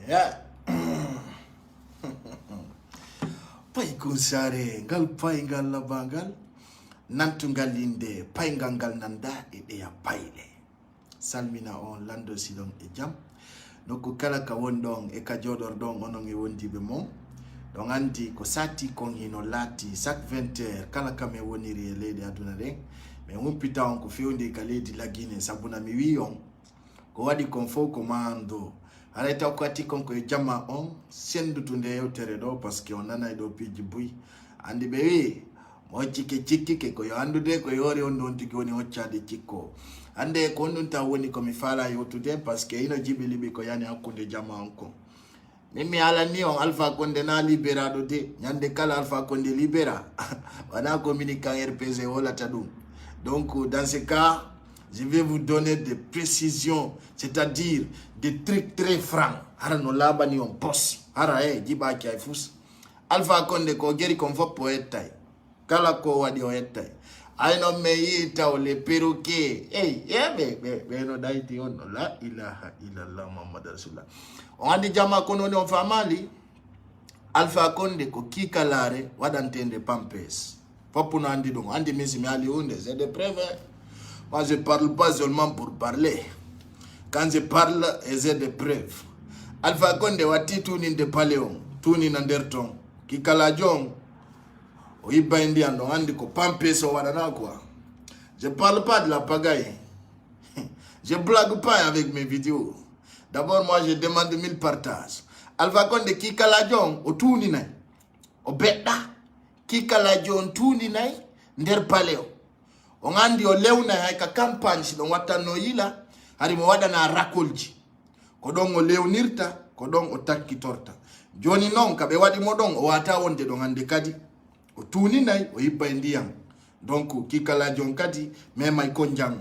Ya. Pai kunsare ngal pai ngal labangal nantungal inde pai ngal nanda ede ya paile. Salmina on lando silon e jam. Noko kala ka wondong e ka jodor dong onon e wondi be mom. Don andi ko sati kon hino lati sak 20h kala ka me woniri e lede aduna de. Me wumpita on ko fewndi ka ledi lagine sabuna mi wi on ko wadi kon fo commando. Areta kwati konko e jama on sendu tunde yewtere do parce que on nana do piji bui andi be wi mo chiki ke ko yo andude ko yori on don tigi woni hoccade cikko ande ko on ta woni ko mi fala yotude parce que ino jibili ko yani hakkunde jama on ko mimi ala ni on Alpha Condé na liberado de nyande kala Alpha Condé libera wana communiquer RPC wala tadum. Donc dans ce cas je vais vous donner des précisions, c'est-à-dire des trucs très francs. Hara no labani on pos. Hara jiba kia fus. Alpha Condé ko geri kon fo poetai. Kala ko wadi o etai. Aino me yita o le perroquet. Be no daiti on la ilaha illallah Muhammad Rasulullah. On andi jama kono ni on famali. Alpha Condé ko kikalare wadantende pampes. Popu no andi dong. Andi misi mi ali unde. C'est des preuves. Moi, je ne parle pas seulement pour parler. Quand je parle, j'ai des preuves. Alpha Condé wati tuni de paléon, tuni nanderton, kikalajong, oiba indian, donc andi ko pampeso wadana quoi. Je ne parle pas de la pagaille. Je ne blague pas avec mes vidéos. D'abord, moi, je demande 1000 partages. Alpha Condé kikalajong, o tuni nai, o betta, kikalajong tuni nai, nder paléon. Ongandi o lewna ka campagne si don watano yila hari mo wada na rakolji ko don o lewnirta ko don o takki torta joni non ka be wadi modon o wata wonde don hande kadi o tuni nay o yibba ndiyam donc kikala jon kadi memay ko jang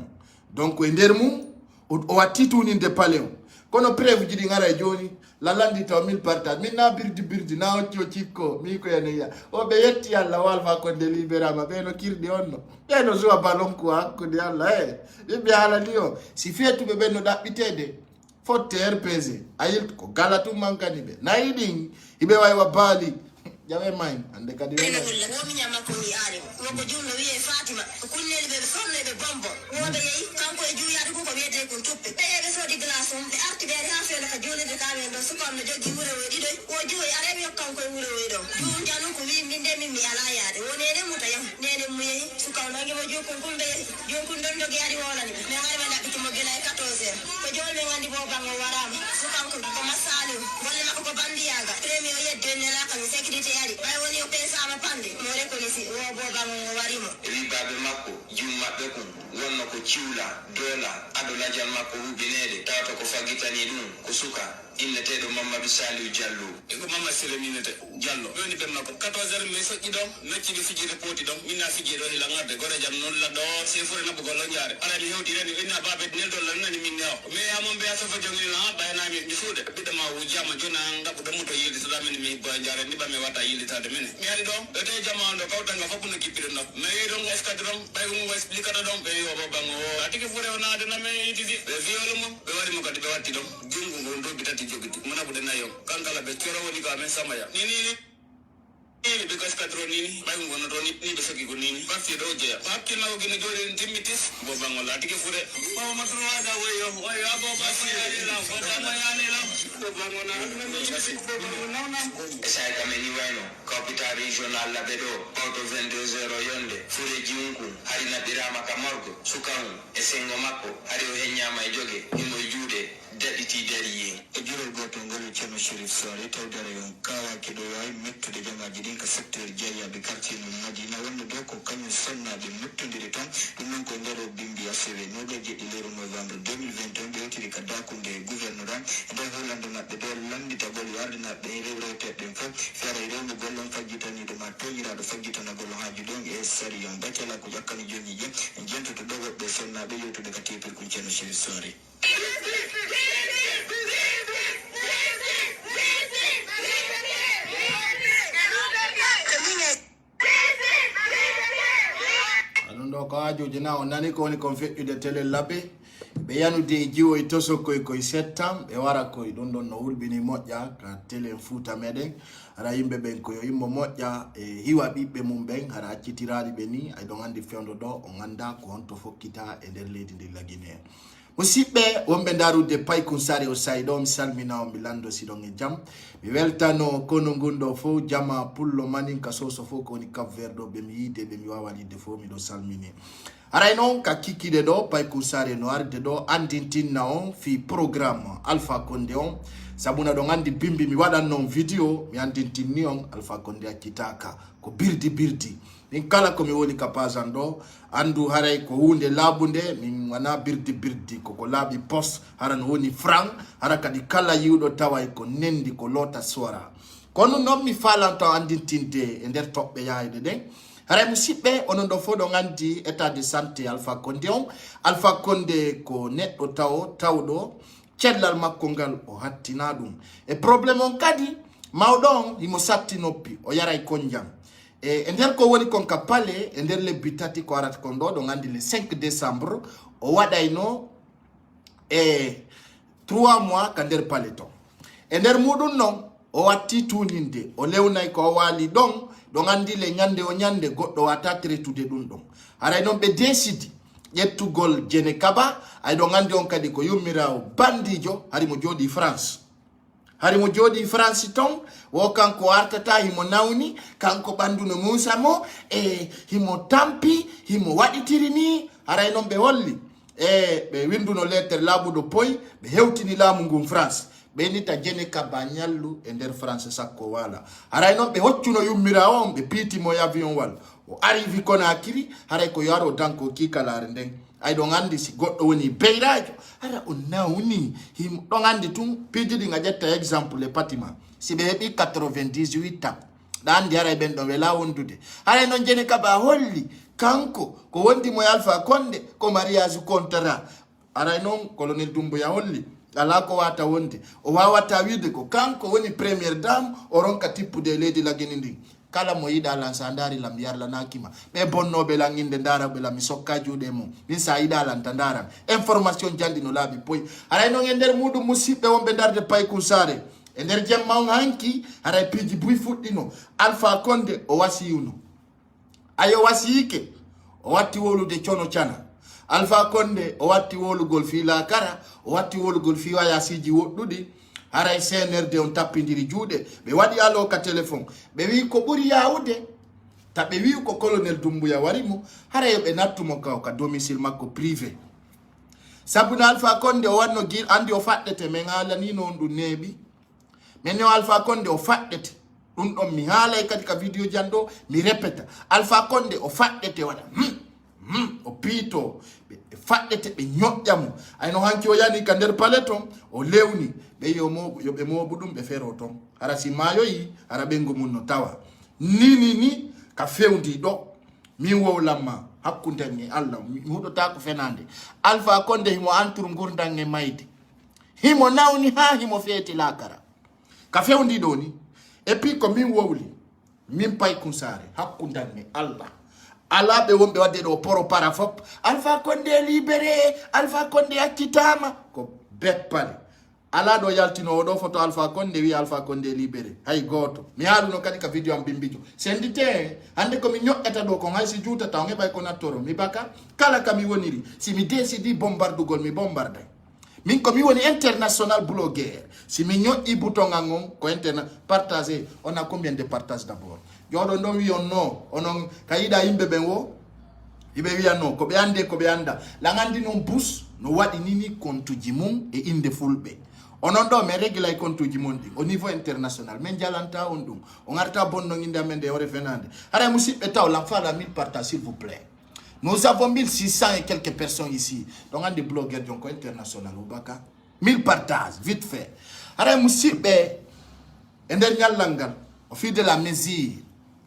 donc e nder mum o watti tuni de paléon kono preuve jidi ngara joni la landi taw 1000 partage min na birdi na o cikko mi ko ya o be yetti alla Alpha Condé liberama be no kirdi onno be no zuwa balon ko hakkude alla be hala liyo si fetu be no dabbitede fotte RPC ayil ko galatu mankani be na yidin ibe way wa bali jawe may ande kadi wala wo mi nyama ko mi ari wo ko juno wiye Fatima kunnel be sonne be bombo wo be yi kanko e juya ko wiete ko toppe be be so di glace on be arti be ha fe la ka jole de kamen do suko no jogi wuro we dido wo juwe are mi kanko e wuro we do jun janu ko wi minde mi ala yaade wo nene muta yam nene mu yi suko no ngi mo joko kumbe joko don do gari wala ni me har be dabbi mo gela 14 ko jole ngandi bo bango warama suko ko masalu wolle makko bandiyaga premier yedde ne la kan sécurité bay woni o pesa ma pande mo reconnaissy wo bo bam warimo ribabe makko jumma be ko wonno ko ciwla dola adola jal makko hubinede tawto ko fagitani dum ko suka innetedo Mamadou Saliou Diallo e ko Mama Seleminete Diallo woni be makko 14h me so idom nacci be fijide poti dom minna fijide do la ngarde gore jam non la do se fure na bugo lo nyaare ala ni hewdi reni inna babe nel do la nani min neew me amon be aso fa jongi la bayna mi fuude bidama wujama jona ngabu do muto yildi so damen mi bo njaare ni ba me wata yildi tade men mi ari do e te jamando kawta nga foppu no kipire no me do escadron bay mo explica do dom be yo bo bango atike fure ona de na me yidi be violo mo be wari mo kadi be watti dom jungu ngo do bitati jogiti mona bude na yo kankala be choro woni ka men samaya nini because katronini bay ngono do ni be sogi go nini parti do je parti na ogene jode timitis bo bango la tike fure o ma tro ada weyo wayo abo basi la bo bango yani la bo bango na sai kameni wano capital regional la bedo auto 22 yonde fure jiunku hari na birama kamorgo sukamu esengo mako hari o henyama e joge imo jude daditi dariye e juro goto ngol Ceerno Chérif Sare tawdare on kawa kedo way mettude jamaji din ka secteur jeya be quartier no Madina wonno do ko kanyu sonna be mettondire tan dum non ko ndero bimbi asere no de jeddi lero novembre 2021 be wotiri ka dakunde gouvernement e Hollande mabbe do landita gol wardina be rewrete den fo fere rewmo gollon fajjitani do ma toyira do fajjitana gollon haji don e sari yon bacala ko jakkani joni je en jento to do wobbe sonna be yotude ka tepir kun Ceerno Chérif Sare ando ko ajuji na onani ko ni konfetti de tele labbe be yanude jiwo itoso koy settam be wara koy don no hulbini moƴƴa ka tele futa meden ara yimbe ben koyo yimmo moƴƴa e hiwa bibbe mum ben ara accitiraadi be ni ay don andi fewndo do o ganda ko honto fokkita e der leydi ndi lagine musibbe wonbe darude pay kun sare o saydo mi salmina on mi lando sidon e jam mi weltano kono gundo fo jama pullo manin ka soso fo ko ni Cap Verdo be mi yide be mi wawalide fo mi do salmini aray non ka kikide do pay kun sare no arde do andintinna on fi programme Alpha Condé on sabuna do andi bimbi mi wadan non video mi andintinni on Alpha Condé akitaka ko birdi min kala ko mi woni kapazando andu haray ko hunde labunde min wana birdi ko labi post haran woni franc hara kadi kala yiwdo taway ko nendi ko lota sora kono non mi falanto andintinte e der tobbe yaayde den haray musibbe onon do fodo ngandi état de santé Alpha Condé on Alpha Condé ko neddo tawdo cellal makko ngal o hattina dum e problème on kadi mawdon himo satti noppi o yaray konjam e nder ko woni kon ka pale e nder le bitati ko arat kon do ngandi le 5 décembre o wadayno e 3 mois ka nder pale to e nder mudun non o watti tuninde o lewnay ko wali don do ngandi le nyande goddo wata tretude dum don haray non be décide yettugol Jene Kaba ay do ngandi on kadi ko yummirawo bandijo hari mo jodi France ton wo kanko artata himo nawni kanko banduno Musa mo e himo tampi himo waditiri ni haray non be holli e be winduno lettere labudo poy be hewtini lamu ngum France be nita Jene Kaba nyallu e nder France sakko wala haray non be hoccuno yummirawo be piti mo avion wal o arrivi Conakry haray ko yaro danko kikalare nden ay do ngandi si goddo woni beyraajo ara o nawni him do ngandi tum pijidi nga jetta exemple le patima si be hebi 98 ans dan ara ben do wela wondude haray non Jene Kaba holli kanko ko wondi mo Alpha Condé ko mariage contrat aray non colonel Doumbouya holli ala ko wata wonde o wawata wide ko kanko woni première dame o ronka tippude leydi lagini ndi kala mo yida lan sandari lam yarla nakima be bonno be la nginde ndara be la mi sokka jude mum min sa yida lan tandara information jandi no labi poy aray no nder mudu musibbe wonbe darde pay kun sare e nder jemma on hanki aray piji buy fuddino Alpha Condé o wasiyuno ayo wasiyike o watti wolude chono chana Alpha Condé o watti wolugol fi la kara o watti wolugol fi waya siji woddudi haray CNRD on tappindiri juude be wadi alo ka téléphone be wi ko buri yawude ta be wi ko colonel Doumbouya warimo haray be nattumo ka domicile makko privé sabuna Alpha Condé o wanno gil andi o faddete men hala ni non du nebi men no Alpha Condé o faddete dum don mi hala kadi ka video jando mi répéta Alpha Condé o faddete wada o pito be faddete be nyodjamo ay no hanki o yani ka nder paleton o lewni be yobe mobudum be fero ton ara si mayo yi ara bengo mun no tawa ni ka fewndi do mi wowlamma hakkunde ni Allah mi hudota ko fenande Alpha Condé himo antur ngurdange mayde himo nawni ha himo feti lakara ka fewndi do ni e puis ko min wowli min pay kun sare hakkunde ni Allah ala be wonbe wadde do poro parafop Alpha Condé libéré Alpha Condé akitama ko beppale ala do yaltino do photo Alpha Condé wi Alpha Condé libéré hay goto mi haluno kadi ka video am bimbijo sendite hande ko mi nyokata do ko ngay si juuta taw ngebay ko natoro mi baka kala kam mi woniri si mi décidi bombardugol mi bombarday min ko mi woni international blogueur si mi nyokki bouton ngam ko internet partager on a combien de partages d'abord jodo ndo wi on no onon kayida yimbe ben wo ibe wi no ko be ande ko be anda la ngandi non bus no wadi nini kontuji mum e inde fulbe onon do me régla e kontuji mondi au niveau international men jalanta on dum on arta bonno nginde amende ore fenande ara musibbe taw la fala 1000 partages s'il vous plaît. Nous avons 1600 et quelques personnes ici. Donc, on a des blogueurs donc international au Baka. 1000 partages, vite fait. Alors, musibbe, en dernier langal, au fil de la mesure,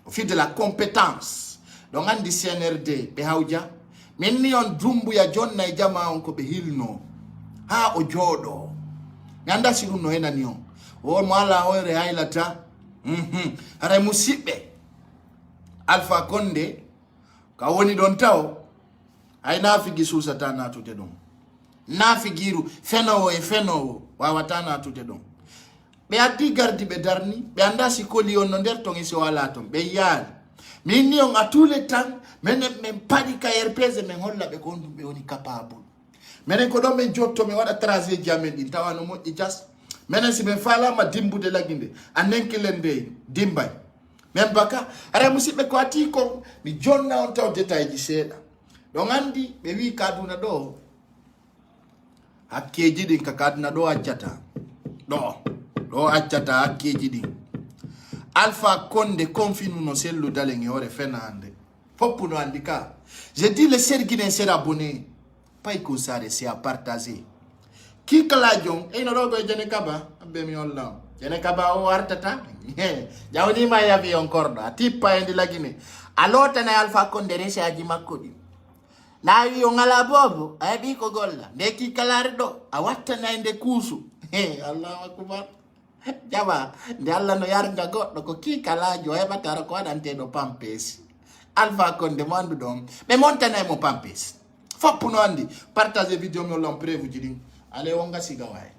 au fil de la compétence. Donc, on a des CNRD, Behaouja. Mais ni on Doumbouya John Naijama on ko behilno. Ha ojodo. Nanda siru no ena nion. O mwala o rehailata. Alors, musibbe, Alpha Condé, ka woni don taw ay na fi gisu satana to te don na figiru feno wawatana tude don be addi gardi be darni be anda sikoli on no der tongi so wala ton be yaal min ni on atule tan men padi ka RPS men holla be ko be woni capable men ko do men jotto me wada tracer jamen di tawano mo di jas men si be fala ma dimbude laginde anen kilende dimbay men baka ara musibe ko ati ko mi jonna on taw detail ji seda don andi be wi kaduna do hakkeji din ka kaduna do accata do accata hakkeji din Alpha Condé confine no sellu dalengi ore fenande foppu no andika je dis le sergine sera abonné pay ko sare c'est à partager ki kala jong e no rogo jene kaba be mi olla jene kaba o artata jawni ma yavi encore da tipa endi lagine alota na Alpha Condé rese aji makodi na yo ngala bobo ay bi ko golla be ki kala rido a watta na ende kusu Allahu akbar jaba ndi alla no yarga goddo ko ki kala jo e batara ko adante do pampes Alpha Condé mandu dom be montana mo pampes foppu no andi partager video mi lom prevu jidi ale wonga siga way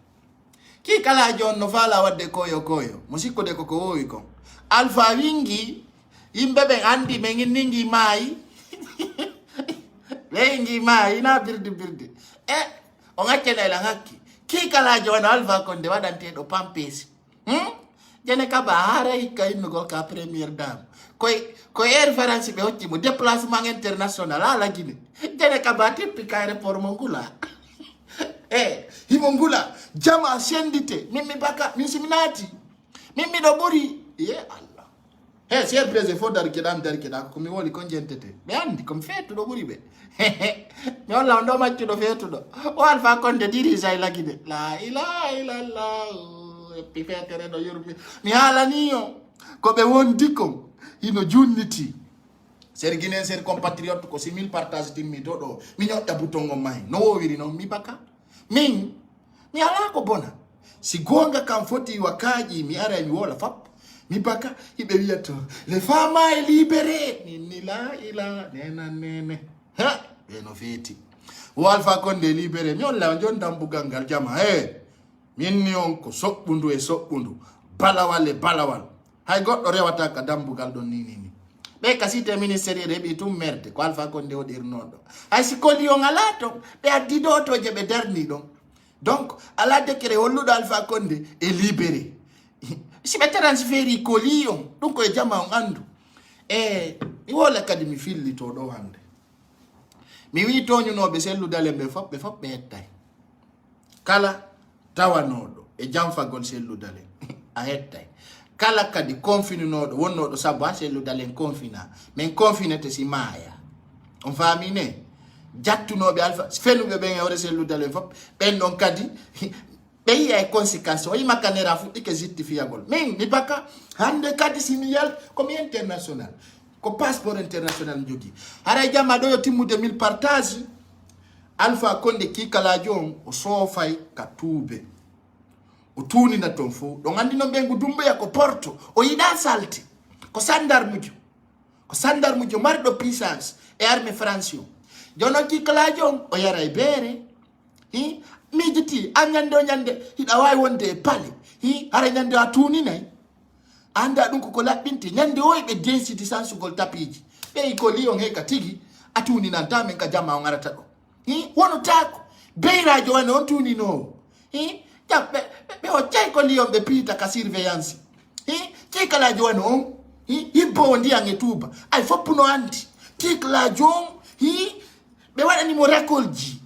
ki kala jo no fala wadde koyo musiko de ko woyiko Alpha wingi yimbe be andi me ngingi mai lengi mai na birdi o ngakena ila ngaki ki kala jo no Alpha Condé wadante do pampes jene ka bahara ikay no ka première dame ko air France be hotti mo déplacement international ala gine jene ka ba typique aéroport mongula himongula jama sendite mimi baka misiminati mimi do buri Allah c'est prese fo dar keda ko mi woli konjentete be andi ko fetu do buri be mi wala ndo maccu do fetu do o Alpha Condé dirisa ila gine la ilaha illallah pifetere do yurmi mi hala niyo ko be wondiko ino junniti sergine ser compatriote ko simil partage timmi do mi nyotta butongo mai no wiri no mi baka min mi ala ko bona si gonga kam foti wakaji mi ara mi wola fap mi baka ibe wiato le fama e libere ni la ila nene ha eno feti o Alpha Condé libere mi olla jonda mbugangal jama minni on ko sobbundu e sobbundu balawal hay goddo rewata ka dambugal don ni be kasite ministeri rebi tum merde ko Alpha Condé o dirnodo ay si koli on alato be addi do to je be darni don donc ala décret holludo Alpha Condé e libéré si be transferi koli on donc ko jama on andu mi wala kadi mi filli to do hande mi wi toñu no be sellu dale be fop be hettay kala tawanodo e jamfagol sellu dale a hettay kala kadi confininodo wonnodo sabu a sellu dale confina men confinete si maya on famine jattunobe Alpha fenube be ngawre sellu dale fop ben don kadi be yi conséquences o yima kanera fu ike justifiable men ni baka hande kadi simiyal comme international ko passeport international jogi hara jama do timude 1000 partage Alpha Condé ki kala jom o sofay ka tube o tuni na tonfo don andi no bengu dumbe ya ko porto o yida salti ko sandar mujo mardo puissance e arme francio jono ki kala jom o yara bere mijiti nyande hida way wonde pale hara nyande atuni nay anda dun ko labbinti nyande o be density sansu gol tapiji be ko lion he katigi atuni na tame ka jama o ngarata do wono tako beira jo wane on tuni no be o chai ko lion be pita ka surveillance ki kala jo wane on ibo ndi angetuba ay fopu no anti ki kala jo be wada ni mo rakolji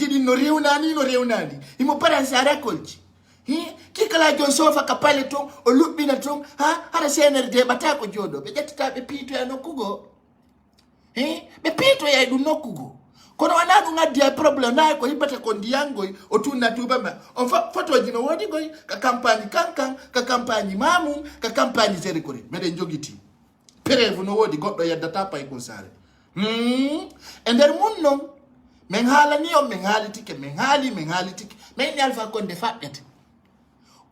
di no reunani imo paransa rakolji ki kala jo sofa ka pale to o lubbina to hara CNRD batako jodo be jettata be pito ya nokugo be pito ya du nokugo kono wanadu ngadi ya problem na ko hibata kondi yango otuna tubama on foto jino wodi goy ka campagne kankan ka campagne mamu ka campagne serikore mede njogiti perevu no wodi goddo yaddata pay ko sare ender munno men hala ni o men hali tike men Alpha Condé faddete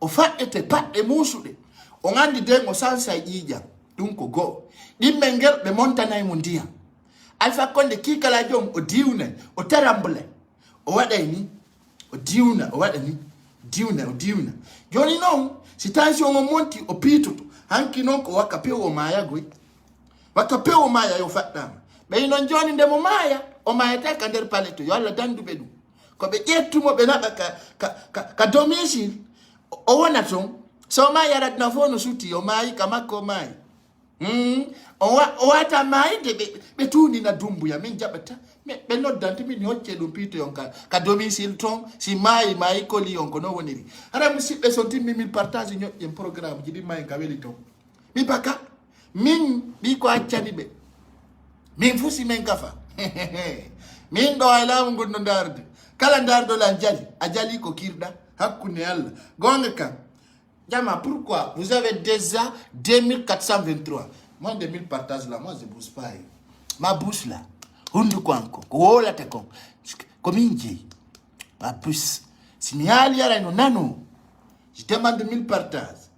o faddete padde musude o ngandi dengo sansa jija dum ko go dimmengel be montana e mundiya Alpha Condé ki kala jom o diwne o tarambule o waɗay ni o diwna o waɗa ni diwna o diwna joni noon si tension o monti o piitoto hanki noon ko wakka pew o maayagoy wakka pew o maaya yo faɗɗama ɓey noon joni nde mo maaya o maayata ka nder palais to yo Allah danduɓe ɗum ko ɓe ƴettumo ɓe naɓa ka domicile o wona toon so ma yaratna fo no sutti o maayi ka makko o maayi o wata maayde ɓe tunina dumbuya min jaɓata ɓe noddante min hocce ɗum piito yon ka domicile toon si maayi koli yon ko no woniri hara musidɓe son timmi min partage ñoƴƴen programme ji ɗin mayi ka weli toon mi baka min ɓi ko accani ɓe min fusi men gafa min ɗo ay laamu ngon no darde kala dardola jali a jali ko kirɗa hakkunde Allah gonga kan Jama, pourquoi vous avez déjà 2423 moi de 1000 partages là, moi je bouge pas ma bouche là hundu kwanko ko wolata kon ko minji ma bouche signal yara no nano je demande 1000 partages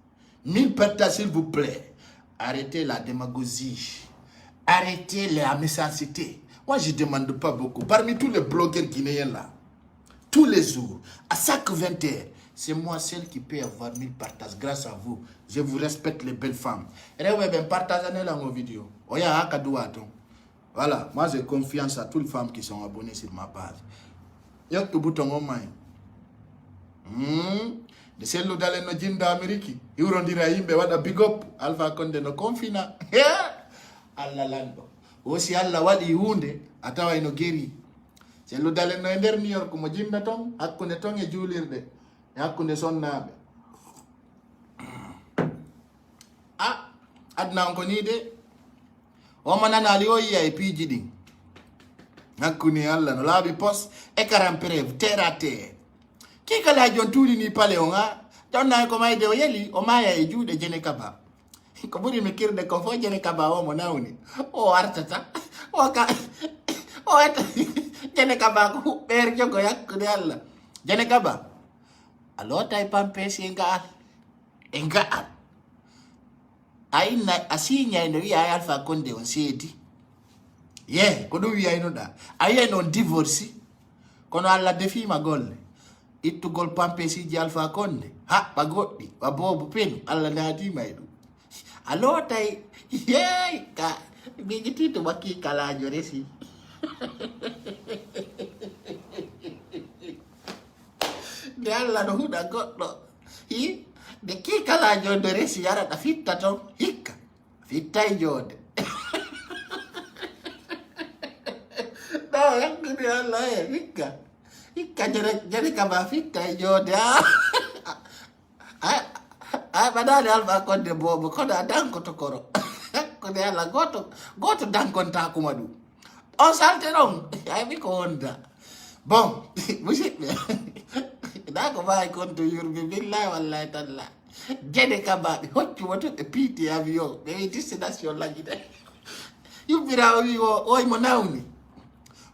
1000 partages s'il vous plaît arrêtez la démagogie arrêtez la méchanceté moi je demande pas beaucoup parmi tous les blogueurs guinéens là tous les jours à chaque 20h c'est moi celle qui peut avoir 1000 partages grâce à vous. Je vous respecte les belles femmes. Partagez la vidéo. Voilà, moi j'ai confiance à toutes les femmes qui sont abonnées sur ma page. Y'a tout bouton au main. De celle où d'aller no jinda Amérique. Ils vont dire à big up. Alpha Condé no confina. Allah lando. Aussi Allah wadi hunde. Atawa ino geri. Celle où d'aller no ender New York. Mo jinda tong. Hakune tong e julirde. Hakkunde sonnaɓe adnan ko ni de omo nanali o yiya e piiji ɗin hakkunde Allah no laaɓi pos e karan preuve terre à terre kikala jon tuulini pale on jonnani ko mayde o yeli o maya e juuɗe Jene Kaba ko ɓuri mi kirde ko fo Jene Kaba o mo nawni o artata o wata Jene Kaba ko huɓɓere jogo hakkude Allah Jene Kaba alota pampesi engal aina asinya ino ya Alpha Condé on sedi ko do wiya ino da ayi non divorce kono alla defi ma golle ittu gol pampesi ji Alpha Condé ha ba goddi ba bobu pen alla naati maydu alota ka bigiti to bakki kala joresi de Allah no huda goɗɗo de kikala jonde resi yarata fitta ton hikka fittay jode ɗo yakkude Allah hikka Jene Kaba fittay jode a ɓaɗani Alpha Condé bobo kono a dankoto koro hakkude Allah goto dankonta kuma ɗum on salte ɗon aymi ko wonda bon musidɓe da ko bayi konto yurbi billahi wallahi talla Jene Kaba ɓe hocci woto ɓe piiti avion ɓe wi destination laggi de yubbirawo wi o oy mo nawni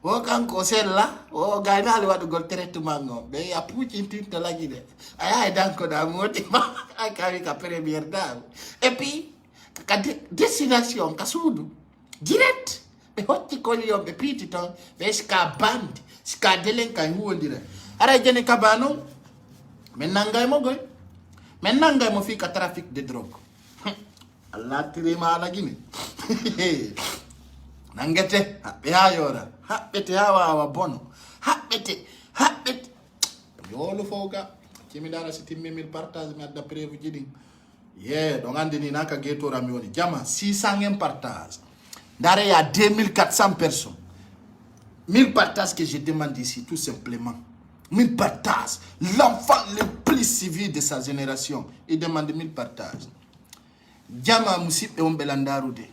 o kanko sella o gaynali waɗugol traitement on ɓe a puccintinto laggi de a yahay dankoɗa motima a kawi ka premiére dame et puis ka destination ka suudu direct ɓe hocci koli on ɓe piiti ton ɓe ska bande ska délinquant huwodira ara Jene Kaba noon min nangay mo goy min nangay mo fi ka trafic de drogue Allah tirima ala gine nangete haɓɓe ha yora haɓɓete ha wawa bono haɓɓete yolo fowga cimiɗara si timmi 1000 partage mi adda preuve ji ɗin ɗon andi ni naka guetora mi woni jama 600 partage ndare ya 2400 personnes 1000 partages que je demande ici tout simplement 1000 partages. L'enfant le plus civil de sa génération. Il demande 1000 partages. Jama musip e ombelandarude.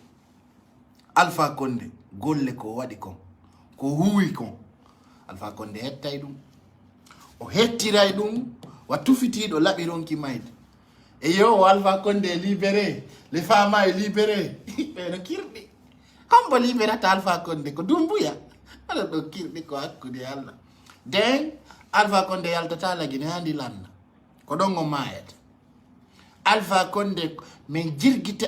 Alpha Condé. Golle ko wadi kon. Ko huwi kon. Alpha Condé hettay ɗum. O hettiray ɗum. Wa tufitiɗo laɓiron ki mayde. Et yo Alpha Condé libéré. Les femmes est libéré. Pero kirɗi. Kombo libérata Alpha Condé ko dumbuya. Ala ɗo kirɗi ko hakkude Allah. Den Alpha Condé yaltata lagine handi landa ko ɗon o mayata Alpha Condé min jirgita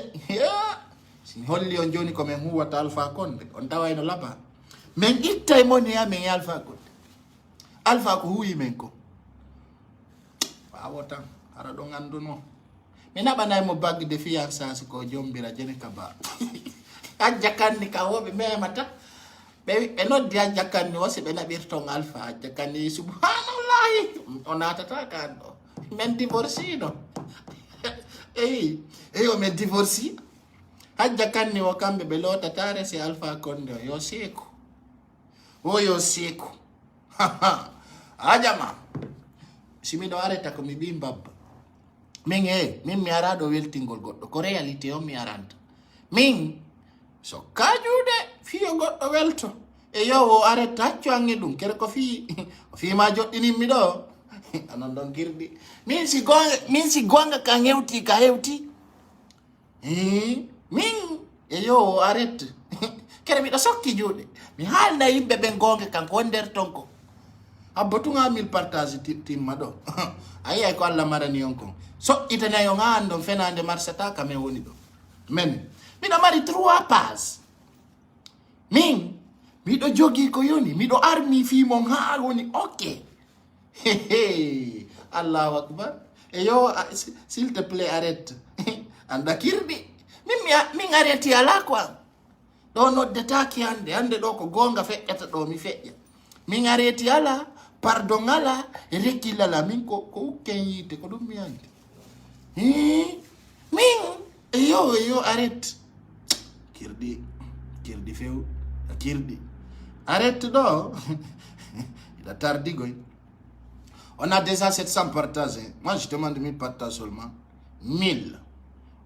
si holli on joni ko min huwata Alpha Condé on tawayno laba min ittay moni ya min Alpha Condé alpha ko huyi men ko wawo tan ara ɗo ganduno mi naɓanay mo bague de fiançance ko jombira jene kaba a jakanni ka woɓe memata ɓe noddi a jakanni o si ɓe naɓirton alpha a jakanni subhanallahi o natata kan ɗo men divorci no eyi o men divorci a jakanni o kamɓe ɓe lotatare si alpha konde o yo seeko yo seeko ajama si miɗo areta ko mi ɓi babba min mi araɗo weltingol goɗɗo ko réalité on mi aranta min so kajude fiyo goɗɗo welto e yo o aretta haccu ange ɗum kere ko o fima joɗɗinimmi ɗo anon ɗon girɗi min si gonga ka hewti min e yo o aretta kere miɗo sokki juuɗe mi haalna yimɓe ɓen gonga kan ko nder ton ko abbotunga mil partage timma ɗo ayi ay ko Allah marani on kon so itanayo nga andon fenande marsata kamen woni ɗo men miɗo mari 3 pass min miɗo jogi ko yoni miɗo armi fimon ha woni ok Allahu akbar e yo s'il te plaît arrête anda kirɗi min arrêti ala quoi ɗo noddetaki hande ɗo ko gonga feƴƴata ɗo mi feƴƴa min arrêti ala pardon ala rekkilala min ko ukken yite ko ɗum mi andi min yo arrête kirɗi few kirɗi arrête ɗo ila tardigoy on a déjà 700 partagés moi je demande 1000 partages seulement 1000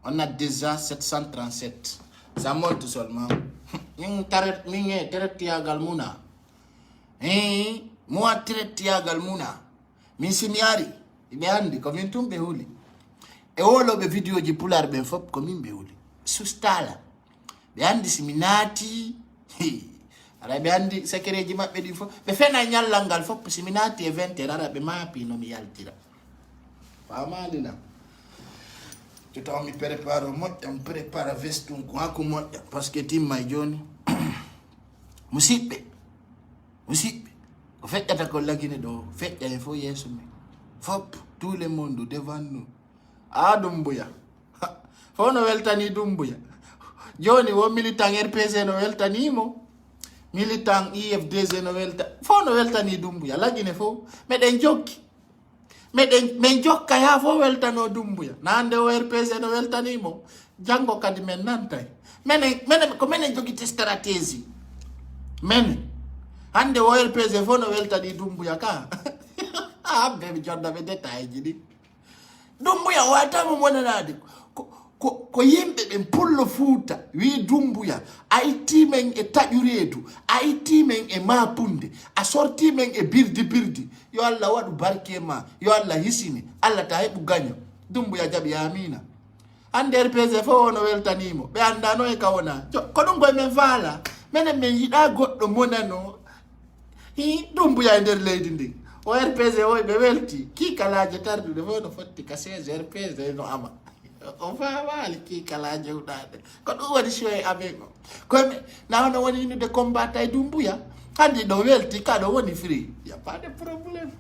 on a déjà 737 ça monte seulement min teretiyagal muna moi teretiyagal muna min simi ari ɓe andi ko min tum ɓe huuli e woloɓe vidéo ji pular ɓen fop ko min ɓe huuli sustala ɓe andi simi naati ara ɓe andi secret ji maɓɓe ɗi fof ɓe fena ñallal ngal fop simi naati e 20 heures ara ɓe maapi no mi yaltira famalina to mi prépare moƴƴa mi prépare vestum ko hakku moƴƴa par ce que timmay joni musidɓe ko feƴƴata ko lagine ɗo feƴƴa e fof yeeso men fop tout le monde devant nous a Dumbuya fo no weltani Dumbuya joni wo militant RPC no weltanimo militant IFDG no fo no weltani Dumbuya lagine fof meɗen jokki men jokka ya fo weltano Dumbuya nande o RPC no weltanimo jango kadi men nantay menen ko menen jogite stratégie men hande o RPC fo no weltani Dumbuya ka abbe mi jodda be détail ji ɗi Dumbuya watamo monanade ko yimɓe ɓen pullo Fuuta wi Dumbuya a ittimen e taƴureedu a ittimen e mapunde a sortimen e birdi yo Allah waɗu barke ma yo Allah hisini Allah ta heɓu gaño Dumbuya jaɓi amina hande RPC fo ono weltanimo ɓe andano e kawona ko ɗum koye men faala minen min yiɗa goɗɗo monano Dumbuya e nder leydi ndi o RPC o ɓe welti kiikalaje tardude fo no fotti ka 16 RPC no ama o famali kiikalaje uɗaɗe ko ɗum waɗi choy amen o koye nawno woni inude combatta e Dumbuya handi ɗo welti kaɗo woni free ya pas de probléme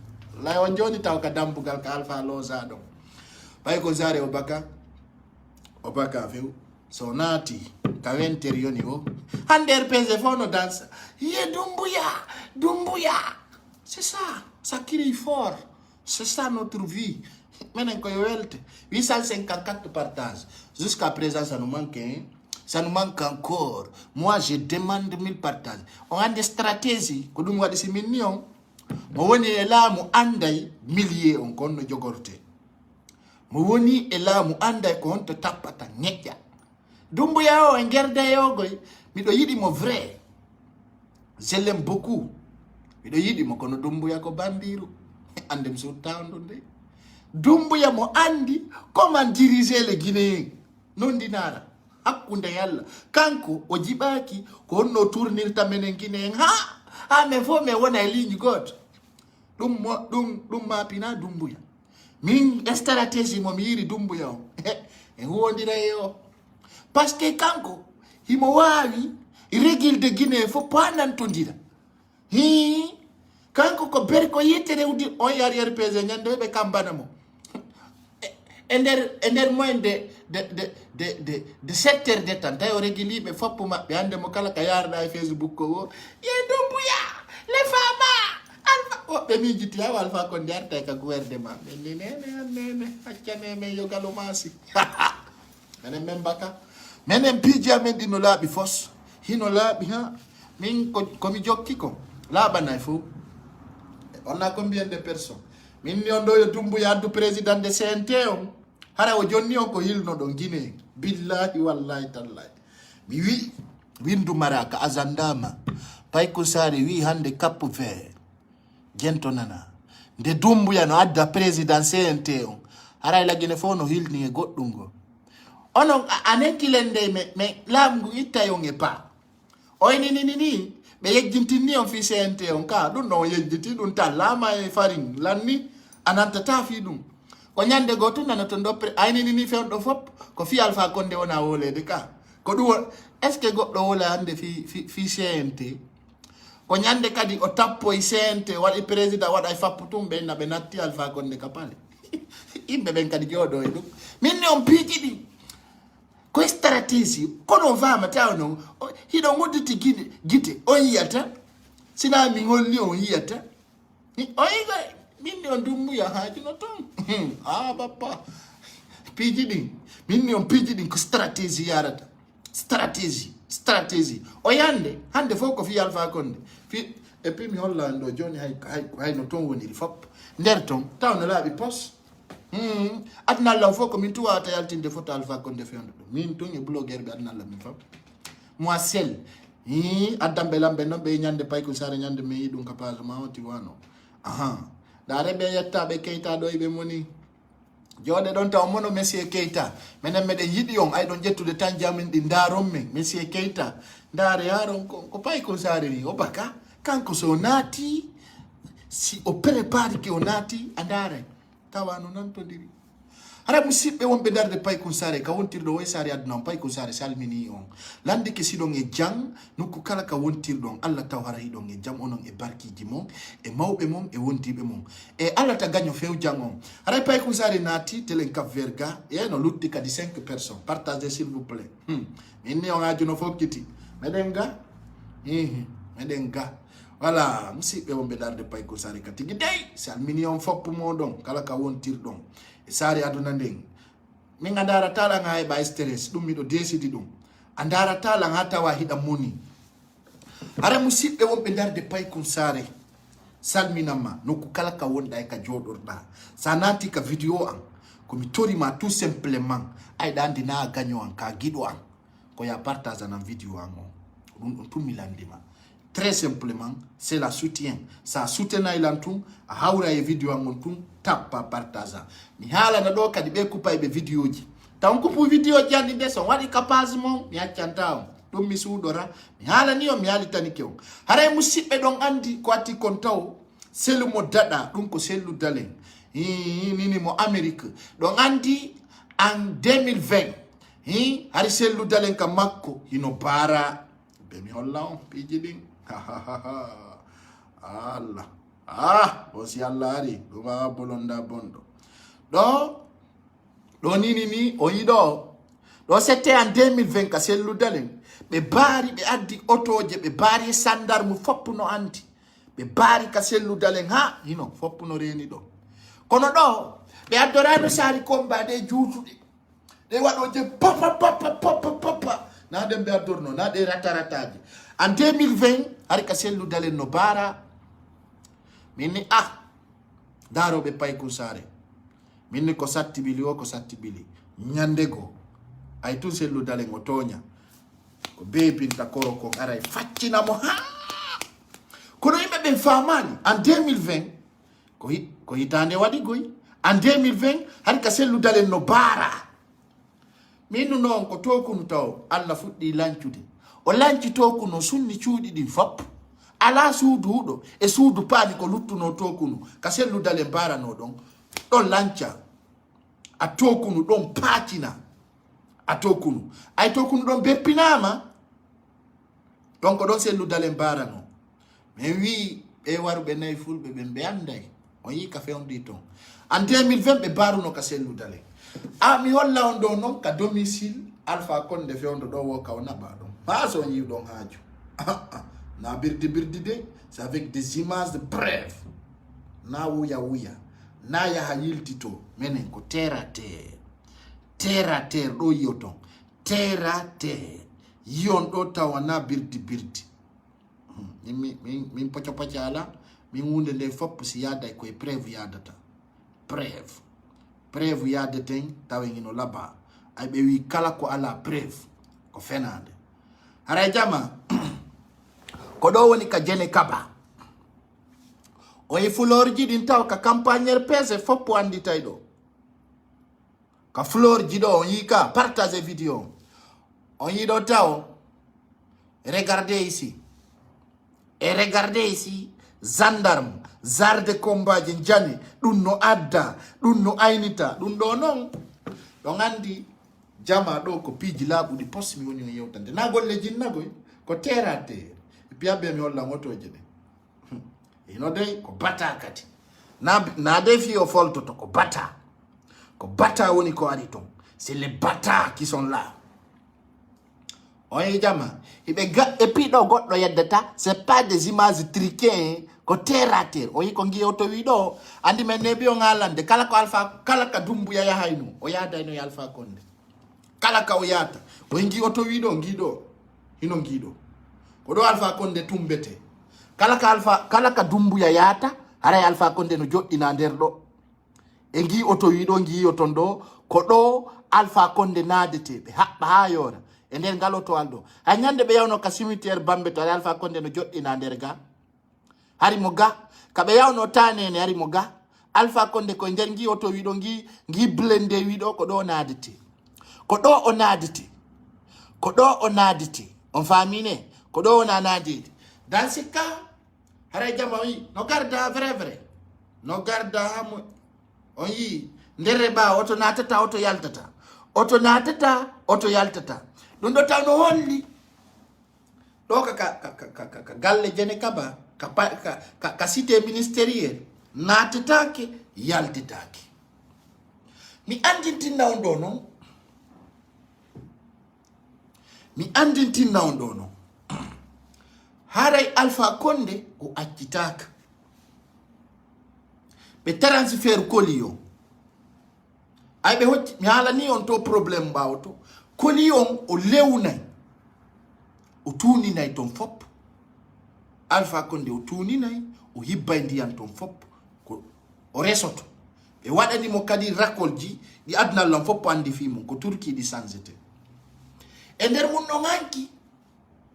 lay on joni taw ka dambugal ka Alpha Loza ɗon ɓay ko Zare o baka few so naati ka wenter yoni o hande RPC fo no dansa ye Dumbuya c'est ça crie fort c'est ça notre vie menen koye welte 854 partages jusqu'à présent ça nous manque encore moi je demande 1000 partages on a des stratégies ko ɗum waɗi si min ni on mo woni e laamu anday millier on kon no jogorte mo woni e laamu anday ko honto tappata ñeƴƴa Dumbuya o e guerda yogoy miɗo yiɗi mo vrai je l'aime beaucoup miɗo yiɗi mo kono Dumbuya ko bandiru ande mi suttawdu nde Dumbuya mo andi comment diriger le Guinéen non dinara hakkunde yalla kanko o jiɓaki ko honno tournirta menen Guinéen ha men fo men wona e ligne goto ɗum mapina Dumbuya min stratégie mo mi yiri Dumbuya o e huwodira e o par ce que kanko himo wawi régilde Guinée fo panantodira kanko ko beri ko yittere wudi on yari RPG nyande be kambana mo ender moins de 7 heures de temps tayo regili be foppu mabbe hande mo kala ka yarda Facebook ko wo ye dumbuya le fama alfa o be mi jiti ya alfa ko ndarta ka gouvernement nene accane me yo galo masi menen membaka menen piji amen dino labi fos hino labi ha min ko mi jokki ko laba nay fu on a combien de personnes min ni on do yo dumbuya du président de CNT on hara o jonni on ko hilno don Guinée billahi wallahi tallahi mi wi windu maraka azandama pay ko sare wi hande Cap Vert jento nana nde dumbuya no adda président CNT on hara la Guinée fo no hilni e goddungo onon anenkilende me lamgu itta yonge pa o ni be yejjintini on fi CNT on ka dun no yejjiti dun talama e faring lanni ananta tafi dum ko nyande goto nana to dopre ayni ni fe do fop ko fi Alpha Condé wona wolede ka ko du est ce que goddo wola hande fi CNT ko nyande kadi o tappo e CNT wadi président wada fapputum be nabe natti Alpha Condé kapale imbe ben kadi jodo e dum minni on piji di ko stratégie kono vama tawno hido nguditi gite on yata sina mi ngolli on yata o yiga minni on dummu ya haji no ton bappa piji din minni on piji din ko stratégie yarata stratégie o yande hande foko fi Alpha Condé fi e puis mi hollando joni hay no ton woni fop nder ton tawno laabi pos adna la foko min tuwa ta yaltinde foto Alpha Condé fendo min ton e blogger be adna la min fop moi seul adambe lambe no be nyande pay ko sare nyande me yidum kapage ma on ti wano dare be yetta be Keita do be moni jode don taw mono monsieur Keita menen meden yidi on ay don jettude tan jamin di ndarom men monsieur Keita ndare yaron ko pay ko sare ni obaka kanko so nati si o prepare ke onati andare tawano nan to diri hara musibbe wonbe darde pay ko sare ka wontirdo way sare aduna pay ko sare salmini on lande ke sidon e jang nokku kala ka wontirdon Allah taw hara hidon e jam onon e barkiji mom e mawbe mom e wontibe mom e Allah ta gagno few jangon hara pay ko sare nati telen Cap Verga e no lutti kadi 5 personnes partagez s'il vous plaît minni on ajuno fokiti medenga medenga voilà musibbe wonbe darde pay ko sare ka tigi dey salmini on foppu modon kala ka wontirdon e sare aduna ndeng min andara tala nga ba stress dum mi do desidi dum andara tala nga tawa hida moni ara musibbe wonbe darde pay kun sare salminama nokku kala ka wonda e ka jodorda sanati ka video an ko mi tori ma tout simplement ay dandi na ganyo an ka gido an ko ya partage nan video an dum tum milandima très simplement c'est la soutien ça soutena ilantum a hawra e video an tum tappa partage mi hala na do kadi be kupa e video ji tan kupu video ji andi de son wadi capaz mon mi accanta dum mi sudora mi hala ni o mi hali tani kew hare musibbe don andi ko ati kontaw selu mo dada dum ko selu dalen nini mo Amerique don andi en 2020 hari selu dalen ka makko hino para be mi holla on piji din Allah osi Allah ari duma bolonda bondo do nini o yido do c'était en 2020 ka selu dalen be bari be addi otoje be bari sandarmu foppu no andi be bari ka selu dalen hino foppu no reni do kono do be addorado sari komba de juutude de wadoje papa na dem be addorno na de ratarataji en 2020 hari ka selu dalen no bara minni daro be pay ko sare minni ko satti bili nyandego ay tun selu dalen o tonya ko bebi ta koro ko aray faccina mo kono yimbe be famani en 2020 ko hitande wadi goy en 2020 hari ka selu dalen no bara minu non ko tokunu taw Allah fuddi lancude o lanci tokuno sunni cuudi di fop ala suudu do e suudu paani ko luttuno tokunu ka selu dalen bara no don lanca a tokunu don patina a tokunu ay tokunu don beppinama donc don selu dalen bara no mais wi e warɓe nayi fulɓe ɓe anday on yi ka fewndi ton en 2020 ɓe baruno ka selludale mi holla on ɗo noon ka domicile Alpha Condé fewndo ɗo wo ka o naɓa ɗon ha so on yiw ɗon haaju na birdi de c'est avec des images de preuve na wuya na yaha yiltito menen ko terre à terre ɗo yiyo ton terre à terre yiyon ɗo tawa na birdi min poco ala min hunde nde fopp si yada koye preuve yadata preuve yadaten tawengino laba ay ɓe wi kala ko ala preuve ko fenade haray jama ko ɗo woni ka Jene Kaba o e florji ɗin taw ka campagnere pese foppo anditay ɗo ka florji ɗo on yi ka partage vidéo on yi ɗo taw regardez ici gendarme zar de combat je jani ɗum no adda ɗum no aynita ɗum ɗo noon ɗon andi jama ɗo ko piiji laaɓuɗi post mi woni o yewtande na golle jinnagoy ko terre à terre piyaɓe mi holla motoje ɗe ino dey ko bata kadi na de fi o foltoto ko bata woni ko ari ton c'est les bata qui sont là on yi jama iɓe et puis ɗo goɗɗo yeddata c'est pas des images truquées ko terre à terre o yi ko ngi to wi ɗo andi men ne bi o ngalande kala ka dumbuya yahayno o yadayno e Alpha Condé kala ka o yata o ngi to wi ɗo hino ngiɗo ko ɗo Alpha Condé tumbete kala ka dumbuya yata haray Alpha Condé no joɗɗina nder ɗo e ngi to wi ɗo ngi ton ɗo ko ɗo Alpha Condé nadete ɓe haɓɓa ha yora e nder ngal otowal ɗo hay ñande ɓe yawno ka cimetiére Bambe to Alpha Condé no joɗɗina nder ga hari mo ga kaɓe yawno tanene hari mo ga Alpha Condé koye nder ngi to wi ɗo ngi blende wi ɗo ko ɗo o nadete on famine ko ɗo wona nadede dans ce cas haray jama wi no garda vrai no garda hamo on yi ndere ba oto natata oto yaltata ɗum ɗo taw no holli ɗo ka galle Jene Kaba ka cité ministériel natetake yaltitake mi andintinna on ɗo noon haray Alpha Condé o accitaka ɓe transfert koli o ay ɓe hocci mi haalani on to probléme mbawoto koli on o lewnay o tuninay ton fop Alpha Condé o tuninay o hibbay ndiyan ton fop ko o resoto ɓe waɗanimo kadi racole ji ɗi adnallan fop andi fimum ko Turki ɗi sansete e nder mum no hanki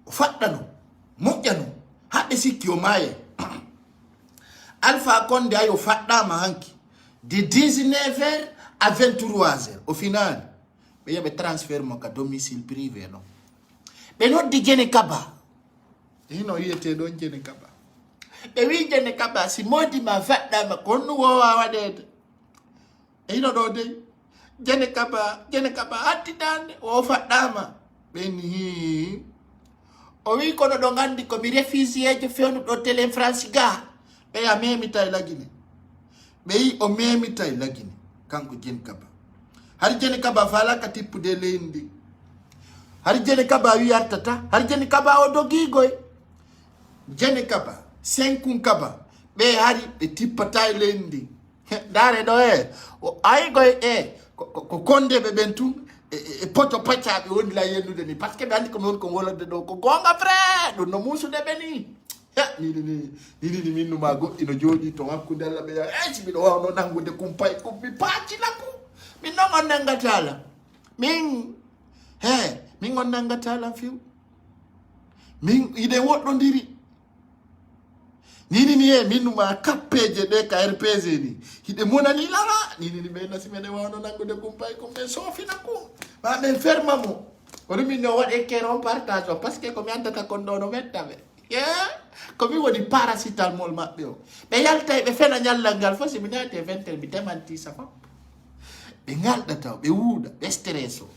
o faɗɗano moƴƴano haɓe sikki o maaye Alpha Condé ay o faɗɗama hanki de 19h à 23h au final ɓe yaɓe transfert mo ka domicile privé ɗon ɓe noddi Jene Kaba hino wiyete ɗon Jene Kaba ɓe wi Jene Kaba si modima faɗɗama ko honno wowa waɗede e hino ɗo dey Jene Kaba hattitande o faɗɗama ɓeni o wi kono ɗo gandi komi réfugié jo fewnuɗo télé France ga ɓe ya memita e lagine ɓe yi o memita e lagine kanko Jene Kaba har Jene Kaba fala ka tippude leydi har Jene Kaba wiyartata har Jene Kaba o dogigoy Jene Kaba Senkun Kaba ɓe hari ɓe tippata e leydi dare ɗo aygoy ko kondeɓe ɓen tun e poto paccaɓe woni la yennude ni par ce que ɓe andi komi woni ko wolode ɗo ko gonga frère ɗum no musude ɓe ni ni min numa goɗɗi no jooɗi to hakkude Allah ɓe si mbiɗo wawno nangude kumpay mi paacinaku min noon on nangatala min on nangatala few min iɗen woɗɗodiri ni min numa kappeje ɗe ka RPG ni hiɗe monani lara ni ɓe nasi meɗen wawno nangude kumpay ɓe soofina kum ma ɓen ferma mo kono min no waɗe keron partage o par ce que komi andata kon ɗo no mettaɓe komi woni paracetamol maɓɓe o ɓe yaltay ɓe fena ñallal ngal fo simi nati e 20 mi demanti sa fop ɓe ngalɗata ɓe wuuɗa ɓe stress o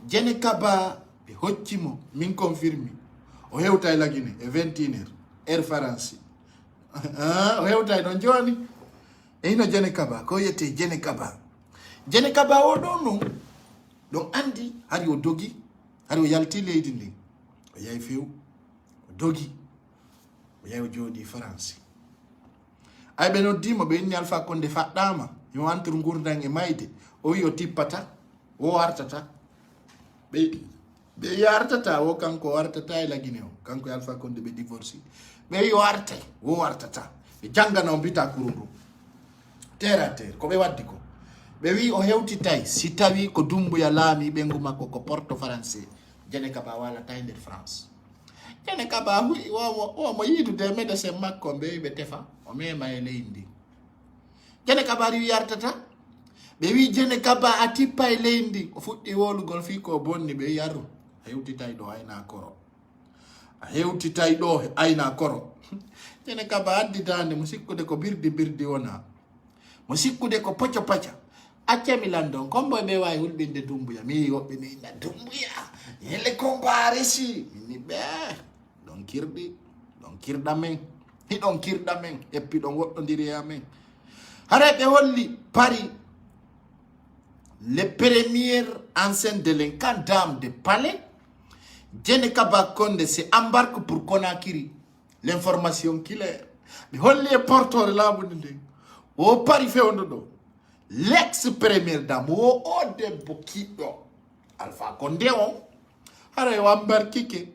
Jene Kaba ɓe hoccimo min confirmi o hewta e lagine e 21h heure France o hewtay ɗon joni e hino Jene Kaba ko yette Jene Kaba o ɗon non ɗon andi hari o dogi hari o yalti leydi ndi o yahi few o dogi o yahi o jooɗi France ay ɓe noddimo ɓe inni Alpha Condé faɗɗama yo antir gurdan e mayde o wi o tippata o artata ɓe yartata o kanko artata e lagine o kanko e Alpha Condé ɓe divorci ɓe yo artay o artata ɓe janggana o mbita kuru ndu terre à terre ko ɓe waddi ko ɓe wi o hewtitay si tawi ko Dumbuya laami ɓengu makko ko porto français Jene Kaba walata e nder France Jene Kaba omo yiidude médecin makko ɓe wi ɓe tefa o mema e leydi ndi Jene Kaba ri yartata ɓe wi Jene Kaba a tippa e leydi ndi o fuɗɗi wolugol fi ko bonni ɓe wi arru a hewtitay ɗo ayna koro a hewtitay ɗo ayna koro Jene Kaba additande mo sikkude ko birdi wona mo sikkude ko pocco pacca accami landon kombo ɓe wawi hulɓinde Dumbuya mi woɓɓe ni inna Dumbuya yelle compare si minni ɓe ɗon kirɗa men hiɗon kirɗa men eppi ɗon woɗɗodiri e amen hara ɓe holli Paris les premières anciennes délinquants dames de palais Jene Kaba Condé se embarque pour Conakry l'information claire ɓe holli e portore laaɓude nden o Paris fewndo ɗo l'ex première dame o debbo kiɗɗo Alpha Condé o hara o embarquike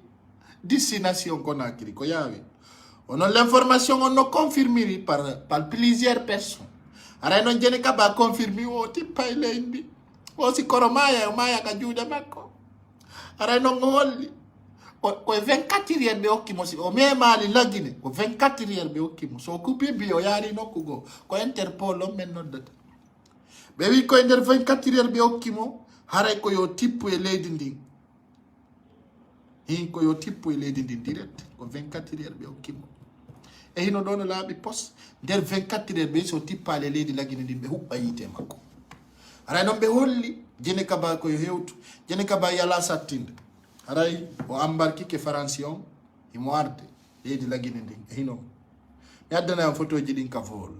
destination Conakry ko yawi onon l'information on no confirmiri par plusieurs personnes hara noon Jene Kaba confirmi o tippa e leydi o si koro maya o maya ka juuɗe makko hara noon o holli ko 24 heures ɓe hokkimo si o memali lagine ko 24 heures ɓe hokkimo so coupi bi o yaari nokku goo ko Interpol on men noddata ɓe wi koye nder 24 heures ɓe hokkimo haray ko yo tippu e leydi ndin ko yo tippu e leydi ndin direct ko 24 heures ɓe hokkimo e hino ɗo no laaɓi poste nder 24 heures ɓe so tippale leydi lagine ndin ɓe huɓɓa yiite makko haray noon ɓe holli Jene Kaba koyo hewtu Jene Kaba yala sattinde haray o embarquike France on himo arde leydi lagine ndin e hino mi addana photo ji ɗin ka vol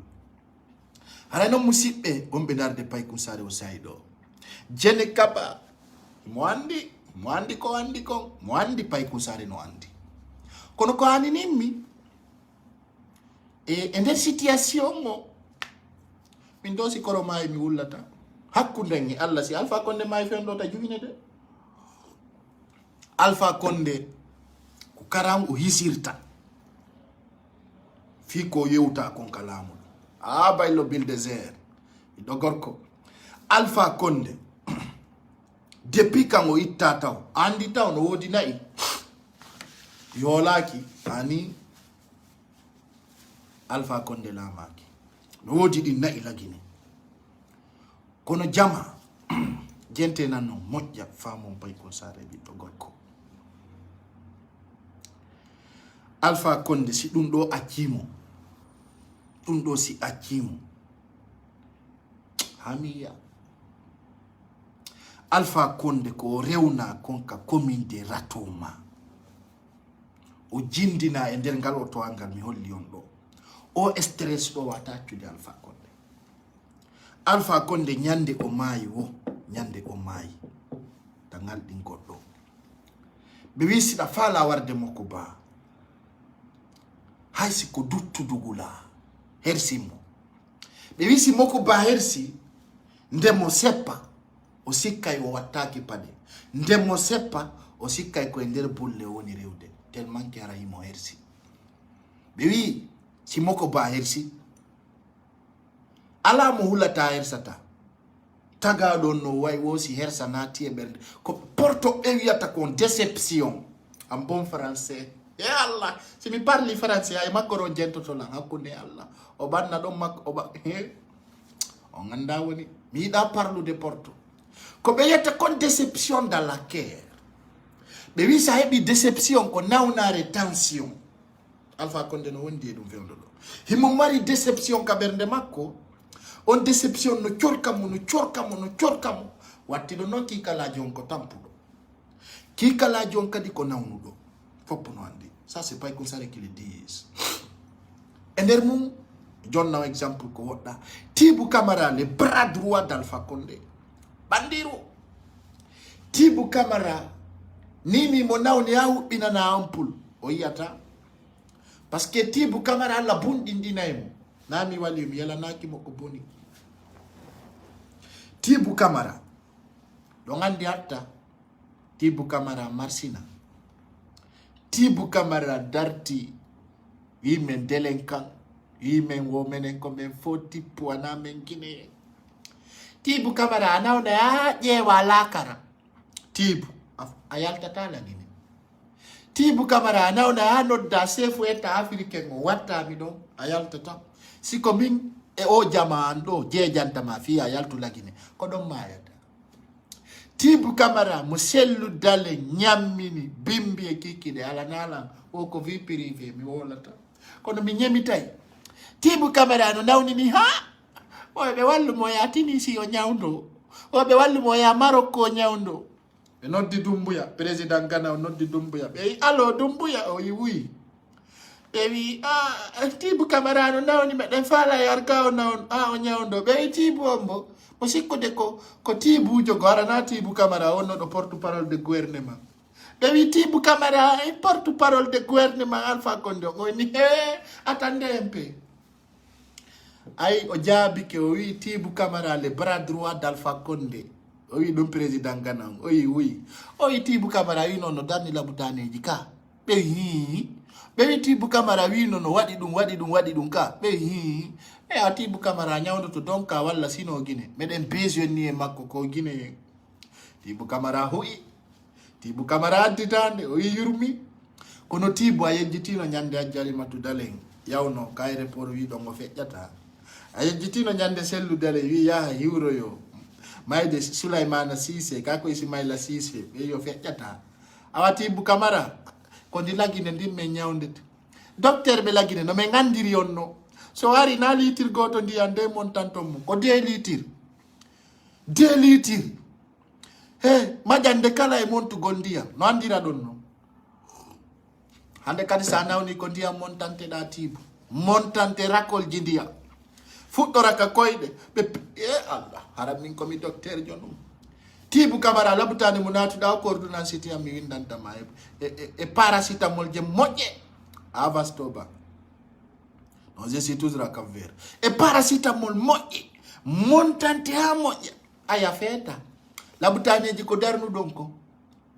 haray noon musidɓe wonɓe darde Paykoun Sarr o sayi ɗo Jene Kaba mo andi ko andi kon mo andi Paykoun Sarr no andi kono ko haninimmi e nder situation o min ɗo si koro mayi mi wullata hakkunden e Allah si Alpha Condé mayi fewndo ta jugine de Alpha Condé ko karam o hisirta fi ko yewta kon ka laamuɗo baylo Bulldozer ɗo gorko Alpha Condé depuis kan o itta taw andi taw no wodi nayi yolaki ani Alpha Condé laamaki no wodi ɗi nayi lagine kono jama gente nan no moƴƴa famon Paykoun Sarr ɓiɗɗo gorko Alpha Condé si ɗum ɗo accimo ɗum ɗo si accimo hamiya Alpha Condé ko rewna konka commune de Ratoma o jindina e nder ngal o towangal mi holli on ɗo o stress ɗo wata accude Alpha Condé ñande o maayi tangal ɗin goɗɗo ɓe wi siɗa faala warde makko ba haysi ko duttudugula hersimo ɓe wi si makko ba hersi ndemo seppa o sikkay o wattaki paɗe ndemo seppa o sikkay koye nder bulle woni rewde tellement que ara himo hersi ɓe wi si makko ba hersi ala mo hulata hersata tagaɗon no way wosi hersa naati e ɓernde ko porto ɓe wiyata kon déception en bon français e Allah si mi parli français ay makko ɗon jentotolan hakkunde Allah o ɓanna ɗon makko o ganda woni mi yiɗa parlude porto ko ɓe yetta kon déception dans la cœur ɓe wi sa heɓi déception ko nawnare tension Alpha Condé no wondi e ɗum fewndo ɗo himo mari déception ka ɓernde makko on déception no corkamo wattiɗo noon kikalaji on ko tampuɗo kikalaji on kadi ko nawnuɗo foppo no andi ça c'est Paykoun Sarr qui le dise ender mum jonna exemple ko wodda Tibu Camara le bras droit d'Alpha Condé bandiru Tibu Camara nini mo nawni awu binana ampul o yata parce que Tibu Camara la bundi ndinaymo nami wali mi yala naki mo ko boni Tibu Camara do ngandi hatta Tibu Camara marsina Tibu Camara darti yimen delenkan yimen wo menen ko men foti puana men gine Tibu Camara nawna ya jewa lakara Tibu ayalta tala gine Tibu Camara nawna ya nodda sefu eta africain o watta mi do ayalta ta siko min e o jama ando jejanta ma fi ayaltu lagine ko don mayata Tibu Camara mo sellu dale nyammini bimbi e kikide ala nala o ko vi privé mi wolata kono mi nyemitay Tibu Camara no nawni ni ha o be wallu mo ya Tunisi o nyawndo o be wallu mo ya Maroko nyawndo be noddi Dumbuya president Ghana o noddi Dumbuya be allo Dumbuya o yiwi be wi Tibu Camara no nawni me den fala yar ka o nawn o nyawndo be Tibu ombo o sikko de ko Tibu jogo arana Tibu Camara on no porte-parole de gouvernement be wi Tibu Camara e porte-parole de gouvernement Alpha Condé o ni attendez un peu ay o jaabi ke o wi Tibu Camara le bras droit d'Alpha Condé o wi dum président Ghana o wi Tibu Camara wi non no danni labutaneji ka be wi Tibu Camara wi non no wadi dum ka be e a Tibu Camara nyawdo to donka walla sino Guinée meden besoin e makko ko Guinée Tibu Camara Tibu Camara additande o yurmi kono Tibu a yejjitino nyande ajjali matu dalen yawno kayre por wi don go fejjata a yejjitino nyande sellu dale wi yaha hiwroyo mayde Sulaimana Cissé kako Ismaila Cissé be yo fejjata awa Tibu Camara ko ndi lagine ndimme nyawndete docteur be lagine no me ngandiri onno so wari na litir goto ndiyan de montanto mum ko 2 litir majande kala e montugol ndiyam no andira don no hande kadi sa nawni ko ndiyam montante da Tibu montante rakol ji ndiyam fuddora ka koyde be Allah haram min komi docteur jonum Tibu Camara labutani mu natuda ko ordonnance ti am mi windanta ma e paracetamol je moƴƴe avastoba non je suis toujours à Cap-Vert e paracetamol moƴƴe montante ha moƴƴa aya feta labutaneji ko darnu don ko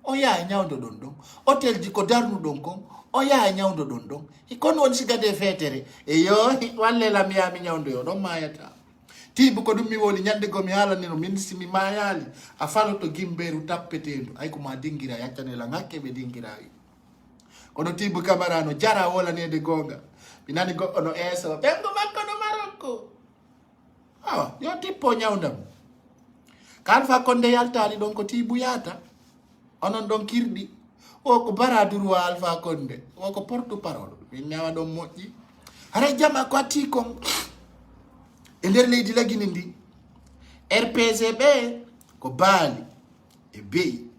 o yaa nyawdo don hotel ji ko darnu don ko o yaa nyawdo don e kono woni sigade fetere e yo walle lam yaami nyawdo yo don mayata Tibu ko dum mi woli nyande go mi halani no min simi mayali a faloto gimberu tappetendu ay ko ma dingira yaccane la ngakke be dingira wi kono Tibu Camara no jara wala nede gonga binani go ono eso bengo makko no Maroko yo tippo nyawndam Alpha Condé yaltani don ko Tibu yata onon don kirdi o ko baraduru wa Alpha Condé o ko porte-parole min nyawa don moƴƴi hara jama ko ati kon e nder leydi lagini ndi RPG be ko baali e beyi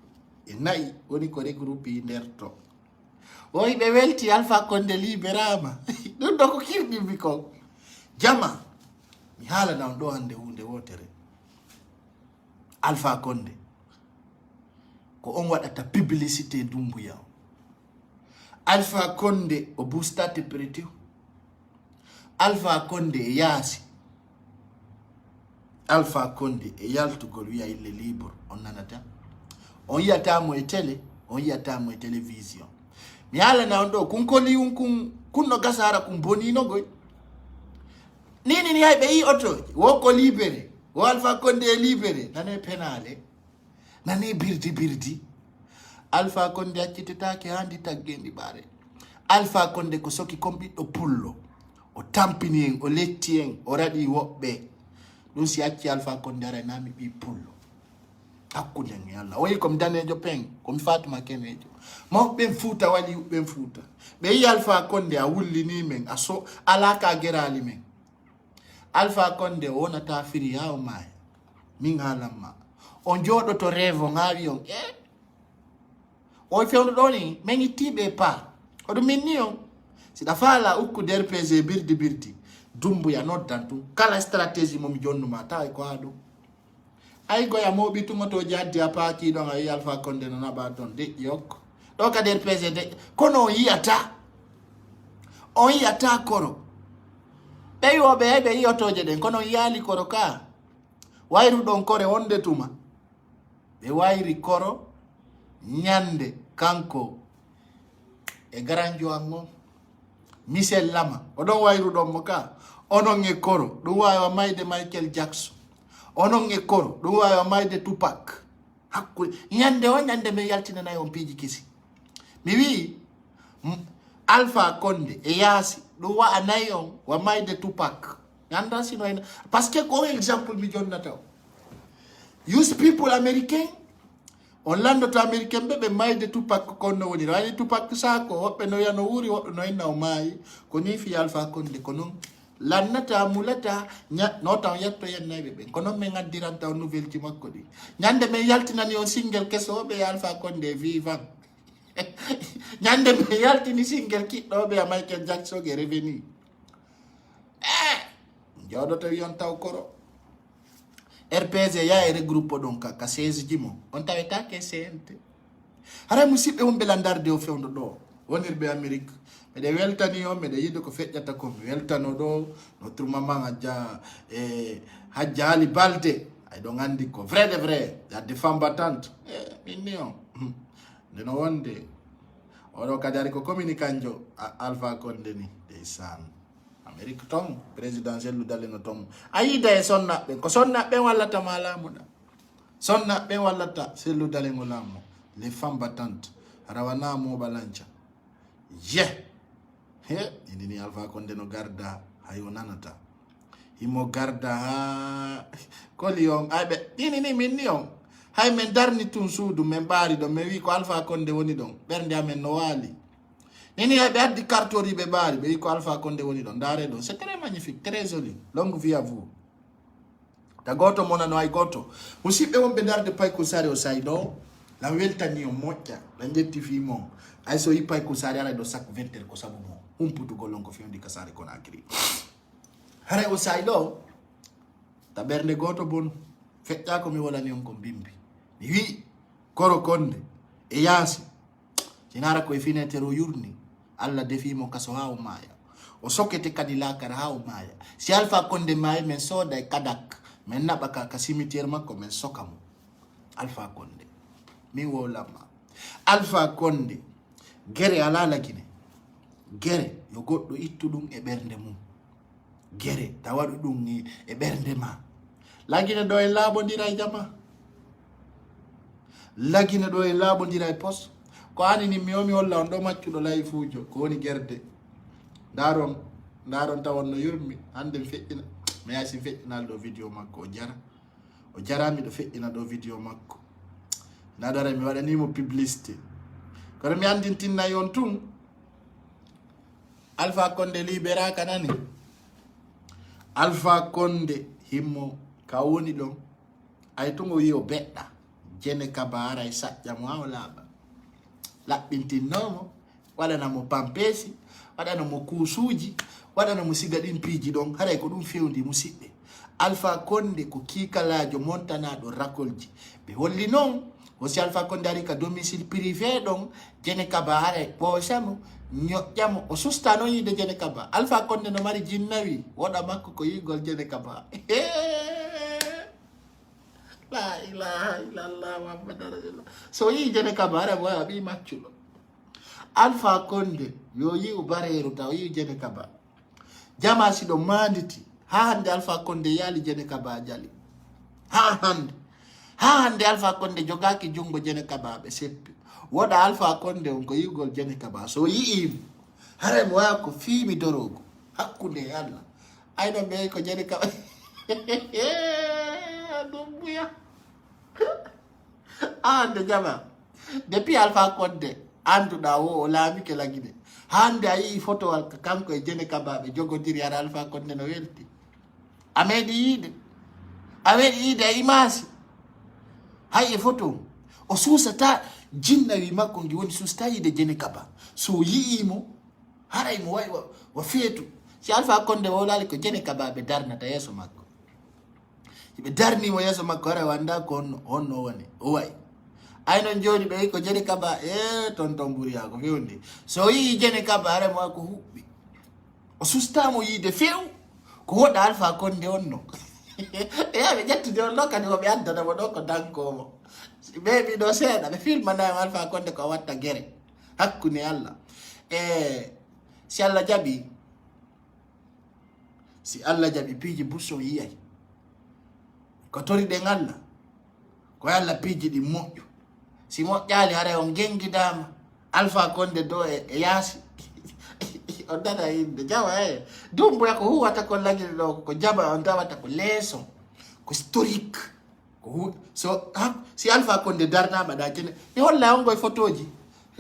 e nayi woni ko regroupe nder to o be welti Alpha Condé liberama dum do ko kirdi mi ko jama mi hala na do hande hunde wotere Alpha Condé ko on wadata publicité Dumbuya Alpha Condé o boostate pretio Alpha Condé e yaasi Alpha Condé e yaltugol wiya il est libre on nanata on yata mo e télé on yata mo e télévision mi hala na on do kun ko liwun kun no gasara kun bonino goy nini hay be yi auto wo ko libéré wo Alpha Condé libéré nane penale nane birdi Alpha Condé accititake handi taggendi bare Alpha Condé ko soki kombiɗɗo pullo o tampini en o letti en o radi woɓɓe ɗum si acci Alpha Condé ara nami ɓi pullo hakkude en yalla o yi kom danejo peng kom Fatuma Kenejo mawɓen Fuuta wali ɓen Fuuta ɓe yi Alpha Condé a wullini men a so alaka gerali men Alpha Condé wonata firi ha o maya min halamma on joɗoto rêve on hawi on o fewno ɗo ni men ittiɓe pa oɗum min ni on sida fala ukku DRPG birdi dumbuya noddantu kala stratégie mom jonnuma taw ko adu ay goya mobi tumoto jaddi apaki don ay Alpha Condé no naba ton de yok do ka DRPG de kono yiyata on yiyata koro be yobe be yotoje den kono yali koro ka wayru don kore wonde tuma be wayri koro nyande kanko e garanjo ango Michel Lama odon wayru don moka onon e koro do wawa mayde Michael Jackson onon e koro do wawa mayde Tupac hakku nyande o nyande me yaltina na on piji kisi mi wi Alpha Condé e yasi do wa anayon wa mayde Tupac yanda sino parce que ko exemple mi jonnata use people American on lando to American be mayde Tupac kono woni wani Tupac sako hoppe no yano wuri woddo no inna o mai ko ni fi Alpha Condé kono lannata mulata no taw yetto yennabe be kono me ngaddiranta nouvelle ci makko di nyande me yaltinani on single keso be Alpha Condé vivant nyande me yaltini single kiddo be Michael Jackson ge reveni jodoto yon taw koro RPG ya e regroupe donc ka 16 jimo on taweta ke sente hara musibbe won belandarde o fewndo do wonirbe Amerique me de weltani o me de yidde ko fejjata ko weltano do notre maman Hadja Ali Balde ay do ngandi ko vrai de vrai la de femme battante minio no wonde oro kadari ko communicanjo Alpha Condé ni de san Amerique tom présidentiel lu daleno tom ayida e sonna be ko sonna be wallata malamu da sonna be wallata c'est lu daleno lamo les femmes battantes rawana mo balancha he ni Alpha Condé no garda hayo nanata himo garda ha kolion abe ni minnion hay men darni tun suudu men baari do me wi ko Alpha Condé woni don bernde amen no wali nini be addi cartori be baari be wi ko Alpha Condé woni don dare do c'est très magnifique très joli longue vie à vous ta goto mona no ay goto musibbe wonbe darde pay ko sare o saydo la weltani o mocca la jetti fi mom ay so ipay ko sare ala do sak 20 ko sabu mo putu golon ko fiundi ka sare kon akri hare o saydo ta bernde goto bon fecca ko mi wala ni on ko bimbi mi wi koro Condé e yasi sinara ko e finetero yurni alla defi mo kaso hawo maya o sokete kadila kar hawo maya si Alpha Condé may men soda e kadak men nabaka ka cimetière makko men sokamo Alpha Condé mi wolama Alpha Condé gere ala lagine gere yo goddo ittudum e bernde mum gere tawadu dum ni e bernde ma lagine do e labondira jama lagine do e labondira e post ko ani ni mi holla on do maccudo layfujo ko woni gerde daron tawon no yurmi hande feccina mi yasi feccina do video makko o jarami do feccina do video makko na dara mi wadani mo publicité ko mi andintinna yon tun Alpha Condé libera kanani Alpha Condé himmo kawoni don ay tungo yo bedda jene kabara e sajja mo awlaba labbintinnomo wadana mo pampesi wadana mo kusuji wadana mo sigadin piji don haray ko dum fewndi musibbe Alpha Condé ko kikalajo montana do rakolji be holli non o si Alpha Condé ari ka domicile privé don jene kabara e posamo nyojamo o sustano yide jene kaba Alpha Condé no mari jinnawi woda makko ko yigol jene kaba la ilaha illallah muhammadur rasulullah so yi jene kabara bo abi macculo Alpha Condé yo yi ubareru taw yi jene kaba jama si do manditi ha hande Alpha Condé yali jene kaba jali ha hande Alpha Condé jogaki jungo jene kaba be seppi woda Alpha Condé on ko yigol jene kaba so yi hare mo ko fimi dorogo hakkunde yalla ayno be ko jene kaba dumbuya ande jama depuis Alpha Condé anduda wo laami ke lagide hande ayi photo al kanko e jene kaba be jogodiri ara Alpha Condé no welti amedi ide imasi hay photo o susata jinna wi makko ngi woni sustayi de jene kaba so yiimo haray mo way wa feetu si Alpha Condé wolali ko jene kaba be darnata yeso makko be darni mo yeso makko haray wanda ko honno woni o way ayno joni be ko jene kaba tonton buriya ko fewndi so yi jene kaba haray mo ko hubbi o sustamo yide few ko woda Alpha Condé onno ya be jettude on lokani ko be addana mo do ko danko mo be do seeda be film na Alpha Condé ko watta gere hakkune Allah si Allah jabi piji buso yiyay ko tori de ngalla ko Allah piji di moƴƴo si moƴƴali hare on gengidama Alpha Condé do e yaasi on dana inde jawa dumbo ko huwata ko lagiri do ko jaba on tawata ko leso ko historique ko so si Alpha Condé darnama da kene e holla on goy photoji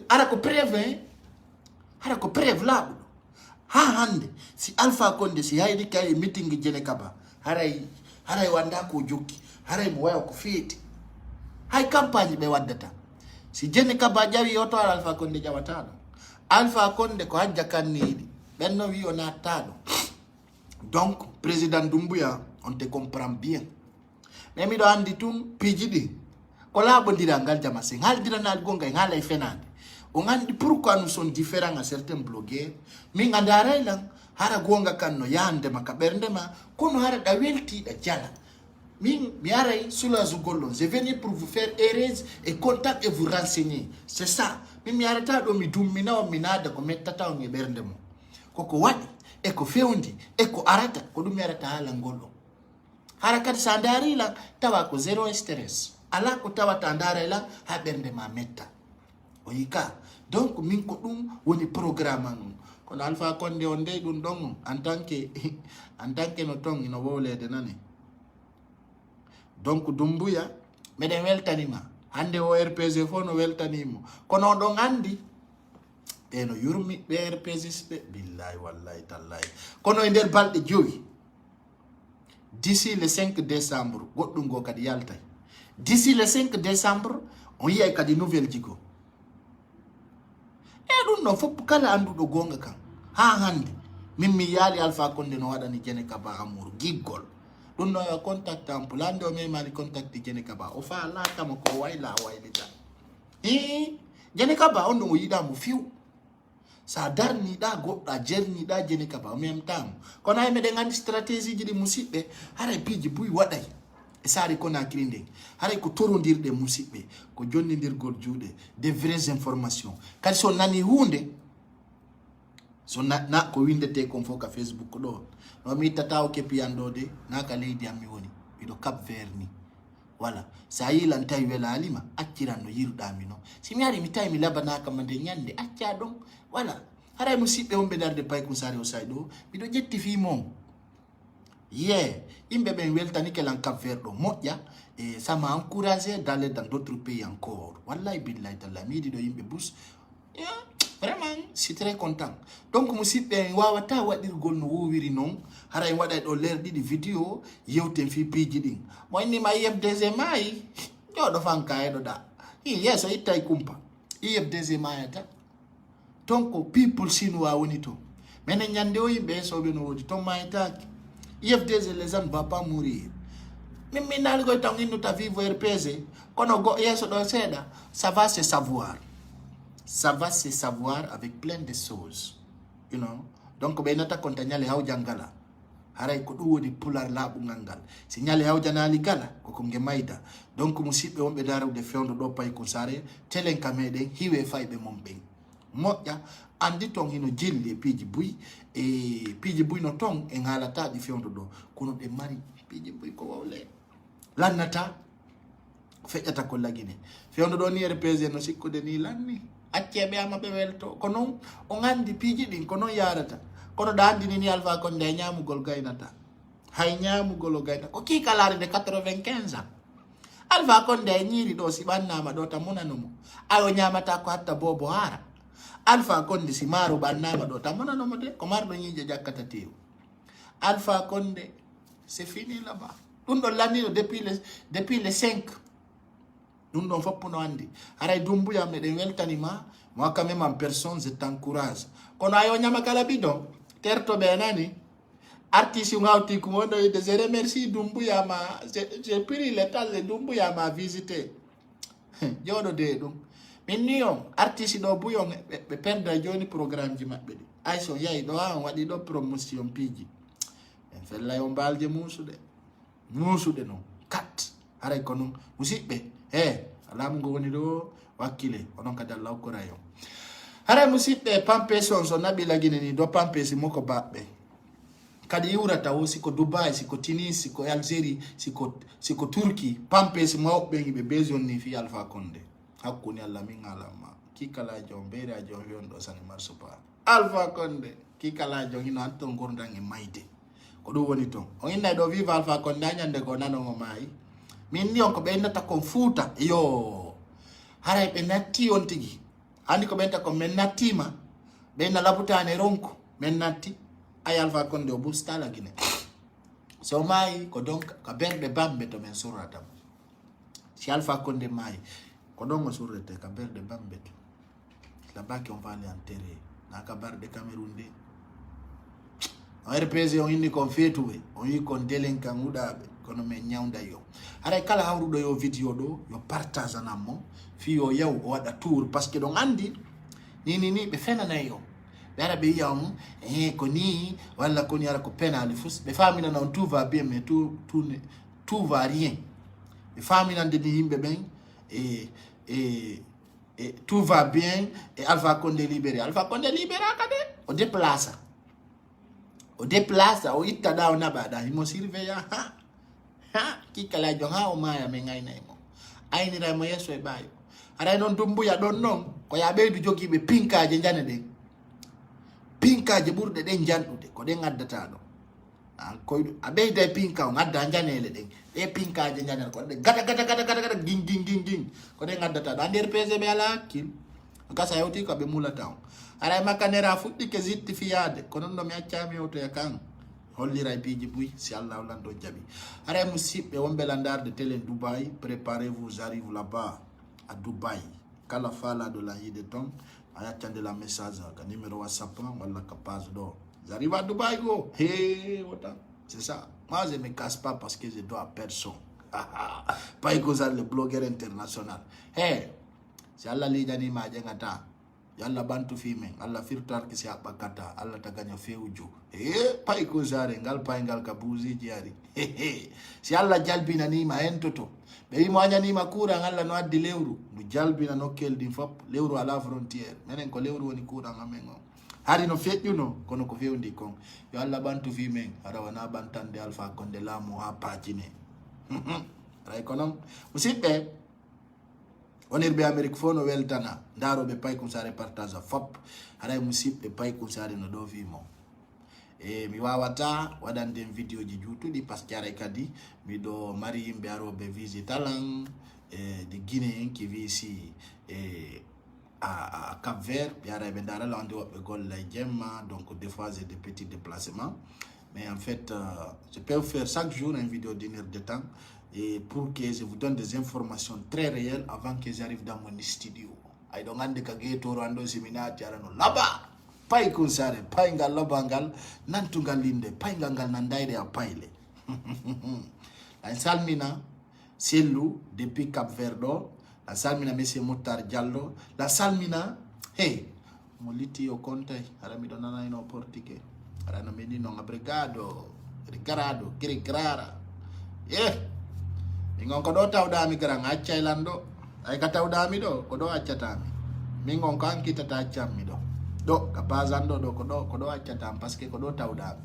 ara ko preuve laɓuɗo ha hande si Alpha Condé si haydi kay meeting jene kaba haray wanda ko jokki haray mo waya ko feeti hay campagne ɓe waddata si jene kaba jawi oto Alpha Condé jawataɗo Alpha Condé ko hajja kanniɗi ɓenno wi o nattaɗo donc président Doumbouya on te comprend bien mais miɗo andi tun piiji ɗi ko laaɓodira ngal jama sen haldiranal gonga en haalay fenade on andi pourquoi nous sommes différents à certains blogueurs min andaray lan hara gonga kanno yande maka ɓerdema kono hara ɗa weltiɗa jala min mi aray Soulazou Gollon je venu pour vous faire heureuse et contact et vous renseigner c'est ça min mi arata ɗo mi dummina on mi naada ko mettata on e ɓernde mo koko waɗi e ko fewndi e ko arata ko ɗum mi arata haala ngol ɗo hara kadi sa ndaari lan tawa ko zéro stress ala ko tawata ndaara lan ha ɓernde ma metta o yika donc min ko ɗum woni programme an kono Alpha Condé on ndey ɗum ɗon en tant que no ton ino wowlede nane donc Doumbouya meɗen weltanima hande o RPG fo no weltanimo kono ɗon andi ɓe no yurmi ɓe RPGs ɓe billahi wallahi tallahi kono e nder balɗe 5 d'ici le 5 décembre goɗɗum go kadi yaltay d'ici le 5 décembre on yiyay kadi nouvelle jigo ɗum ɗon fof kala anduɗo gonga kan ha hande min mi yaali Alpha Condé no waɗani jene kaba amour giggol ɗum ɗo yo contact am pulande o memali contacte jene kaba o fa latama ko wayla waylita jene kaba on ɗum o yiɗamo fiw sa darniɗa goɗɗo a jerniɗa jene kaba o memtamo kono hay meɗen andi stratégie ji ɗi musidɓe haray piiji buy waɗay e saari Conakry nden haray ko torodirɗe musidɓe ko jonnidirgol juuɗe des vraies informations kadi so nani hunde so na ko windete kon fof ka Facebook ɗo no mi ittata o keppiyanɗo de na ka leydi am mi woni miɗo Cap Vert ni voilà sa yilan tawi welalima acciran no yiruɗami no si mi ari mi tawi mi labanakama nde ñande acca ɗon voilà haray musidɓe wonɓe darde Paykou Sare o say ɗo miɗo ƴetti fimon yimɓe ɓen weltani kelan Cap Vert ɗo moƴƴa et ça m'a encouragé d'aller dans d'autres pays encore wallahi billahi tallah mi yiɗi ɗo yimɓe bus vraiment je suis très content donc musidɓe en wawata waɗirgol no wowiri noon hara en waɗay ɗo lerɗiɗi vidéo yewten fi piiji ɗin mo innima IFDG maayi joɗo fanka eɗoɗa yeeso ittay kumpa IFDG mayata donc people chinois woni to minen ñande o yimɓe soɓe no woodi ton mayitaki IFDG les gens ne va pas mourir min naali koye tan innuta vivo RPG kono go yeeso ɗo seeɗa ça va se savoir avec plein de choses you know donc ɓe nata konta ñale hawjan gala haray ko ɗum woni pular laaɓugal ngal si ñale hawjanali gala koko nge mayda donc musidɓe wonɓe darude fewndo ɗo Paykou Sare telen ka meɗen hiwe fayɓe mon ɓen moƴƴa andi ton hino jilli e piiji buy no ton en haalataɗi fewndo ɗo kono ɗe mari piiji buy ko wawle lannata feƴƴata ko lagine fewndo ɗo ni RPG no sikkude ni lanni acceɓe ama ɓe welto ko noon o andi piiji ɗin ko noon yarata kono ɗa andini ni Alpha Condé hay ñamugol gaynata hay ñamugol o gaynata ko kiikalare de 95 ans Alpha Condé e ñiiri ɗo si ɓannama ɗo tan monanomo ayo ñamata ko hatta bobo haara Alpha Condé si maaro ɓannama ɗo tan monanomo de ko marɗo ñiije jakkata tew Alpha Condé c'est fini là-bas ɗum ɗon lanniɗo depuis le 5 ɗum ɗon fopp no andi haray Doumbouya meɗen weltanima moi quand même en personne je t'encourage kono ayo nyama kala bidon terto benani artiste ngauti kumondo ide je remercie Dumbuya ma j'ai pris le temps de Dumbuya ma visiter jodo de dum minnion artiste do buyon be perdre joni programme ji mabbe di ay so yayi do an wadi do promotion piji en fella yo balje musude no kat haray kono musibbe alamu ngoni do wakile onon kada law ko rayo haray musibbe pampeson so nabila gineni do pampesi moko babbe kadi yurata o siko Dubai siko Tunis siko Algérie siko Turki pampesi mawbe ngi be besoin ni fi Alpha Condé hakuni alla min alama kikala jombere a jonyondo sani marsupa Alpha Condé kikala jongino anton gordangi maide ko do woni ton o inna do viva Alpha Condé nyande ko nano mo mai min ni on ko be nata kon fuuta yo haray be natti on tigi andi ko benta ko men nattima be na labutane ronko men natti ay Alpha Condé o bustala gine so mai ko donc ka berde bambe to men surata si Alpha Condé mai ko donc surete ka berde bambe to la baki on va aller enterrer na ka barde Cameroun de on RPG on inni kon fetuwe on yi kon delenka ngudabe kono men nyawnda yo ara kala hawrudo yo video do yo partage anamo fi yo yaw o wada tour parce que don andi ni be fena na yo bera be yam ko ni wala ko ni ara ko penal fus be famina non tout va bien mais tout va rien be famina de himbe ben et tout va bien et Alpha Condé libéré akade o déplace o itta da ona bada himo surveiller ki kala jonga o maya me ngay nay mo ayni ray mo yeso e bayo ara non Dumbuya don non ko ya be du jogi be pinkaje jane de pinkaje burde den jandude ko den addata do an koy abe de pinka on adda janele den e pinkaje janel ko de gata ging ko den addata do ander pese be ala kil ka sa yoti ko be mulata ara makanera fuddi ke zitti fiade ko non do mi acciami auto ya kan hollira piji buy si Allah lando jabi ara musibbe wombe landar de télé Dubaï préparez-vous j'arrive là-bas à Dubaï kala fala de la de ton ayatande la message ka numéro WhatsApp wala ka page do j'arrive à Dubaï go wota c'est ça moi je me casse pas parce que je dois à personne pas égosal le blogueur international si Allah li jani ma jengata yalla bantu fime alla firtar ki si abakata alla taganya fewju pas égosare ngal pa ngal kabuzi jiari si alla jalbina ni ma entoto be mo anyani makura ngalla no addi lewru du jalbina no keldi fop lewru ala frontière menen ko lewru woni kura ngamengo hari no fejjuno kono ko fewndi kon yo alla bantu fi men ara wana bantande Alpha Condé lamo ha pajine ray kono musibbe onirbe Amerique fono weltana ndaro be pay kum sare partage fop ara musibbe pay kum sare no do fi mo mi wawata wadande video ji jutudi parce que ara kadi mi do mari yimbe arobe visitalan de Guinée qui vit ici à Cap-Vert yara be ndara la ndo be gol lay gemma donc des fois j'ai des petits déplacements mais en fait je peux faire chaque jour une vidéo d'une heure de temps et pour que je vous donne des informations très réelles avant que j'arrive dans mon studio ay do ngande ka geto rando seminati ara no laba pay kunsare pay ngal lobangal nantungal linde pay ngal nandaide a payle la salmina Selou depuis Cap Verdo la salmina monsieur Moutar Diallo la salmina moliti o conte ara mi donana ino portique ara no menino abrigado ricardo kirikara mingon ko do tawdami gran accaylando ay ka tawdami do ko do accatami mingon ko ankita ta accammi do ka bazando do ko do accatam parce que ko do tawdami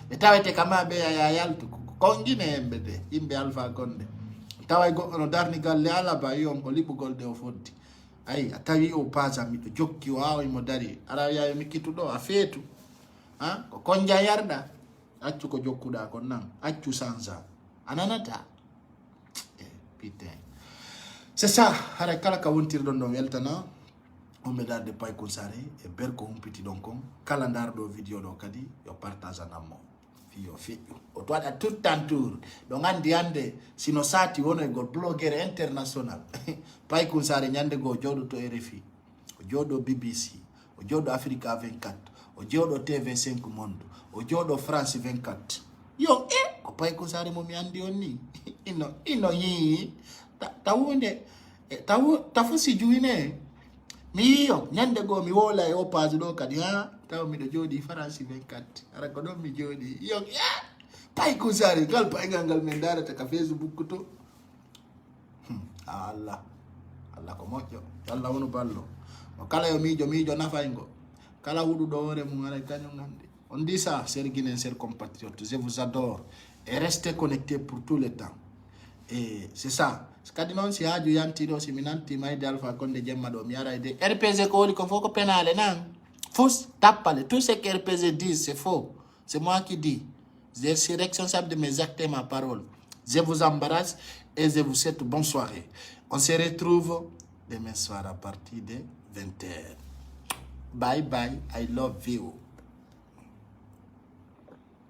be tawete kama be ya yaltu ko ngine embede imbe Alpha Condé taway go no darni galle ala ba yon ko libu golde o foddi ay atawi o pasa mi do jokki waawi mo dari ara ya mi kitu do a fetu ko konja yarda accu ko jokkuda ko nan accu sansa ananata putain c'est ça hara kala ka wontir don weltana on me dar de pay ko sare e ber ko humpiti donc kala ndar do video do kadi yo partage anamo fiyo o to ada tout tantour donc andi ande sino sati wono e gol blogger international pay ko sare nyande go jodo to RFI jooɗo BBC, o jooɗo Africa 24, o jooɗo TV5 Monde, o jooɗo France 24. Yo, ko pay ko sare mo mi andi on ni. ino yi tawunde tafu si juine. Mi yo nyande go mi wola e opage do kadi ha taw mi do jodi France 24. Ara ko don mi jodi. Yo, pay ko sare gal pay ngal men darata ka Facebook to. Allah ko moƴƴo Allah wonu ballo o kala yo miijo nafayngo kala huɗuɗo hoore mum ara kañum hande on dit ça, chers Guinéens, chers compatriotes, je vous adore et restez connectés pour tout le temps. Et c'est ça. Kadi non si haaju yantiɗo si mi nanti mayde Alpha Condé jemma ɗo mi ara de RPG ko woni ko fof ko penale nan fous tappale tout ce que RPG dit c'est faux, c'est moi qui dis, je suis responsable de mes actes et ma parole. Je vous embrasse et je vous souhaite bonne soirée. On se retrouve demain soir à partir de 20h. Bye bye, I love you.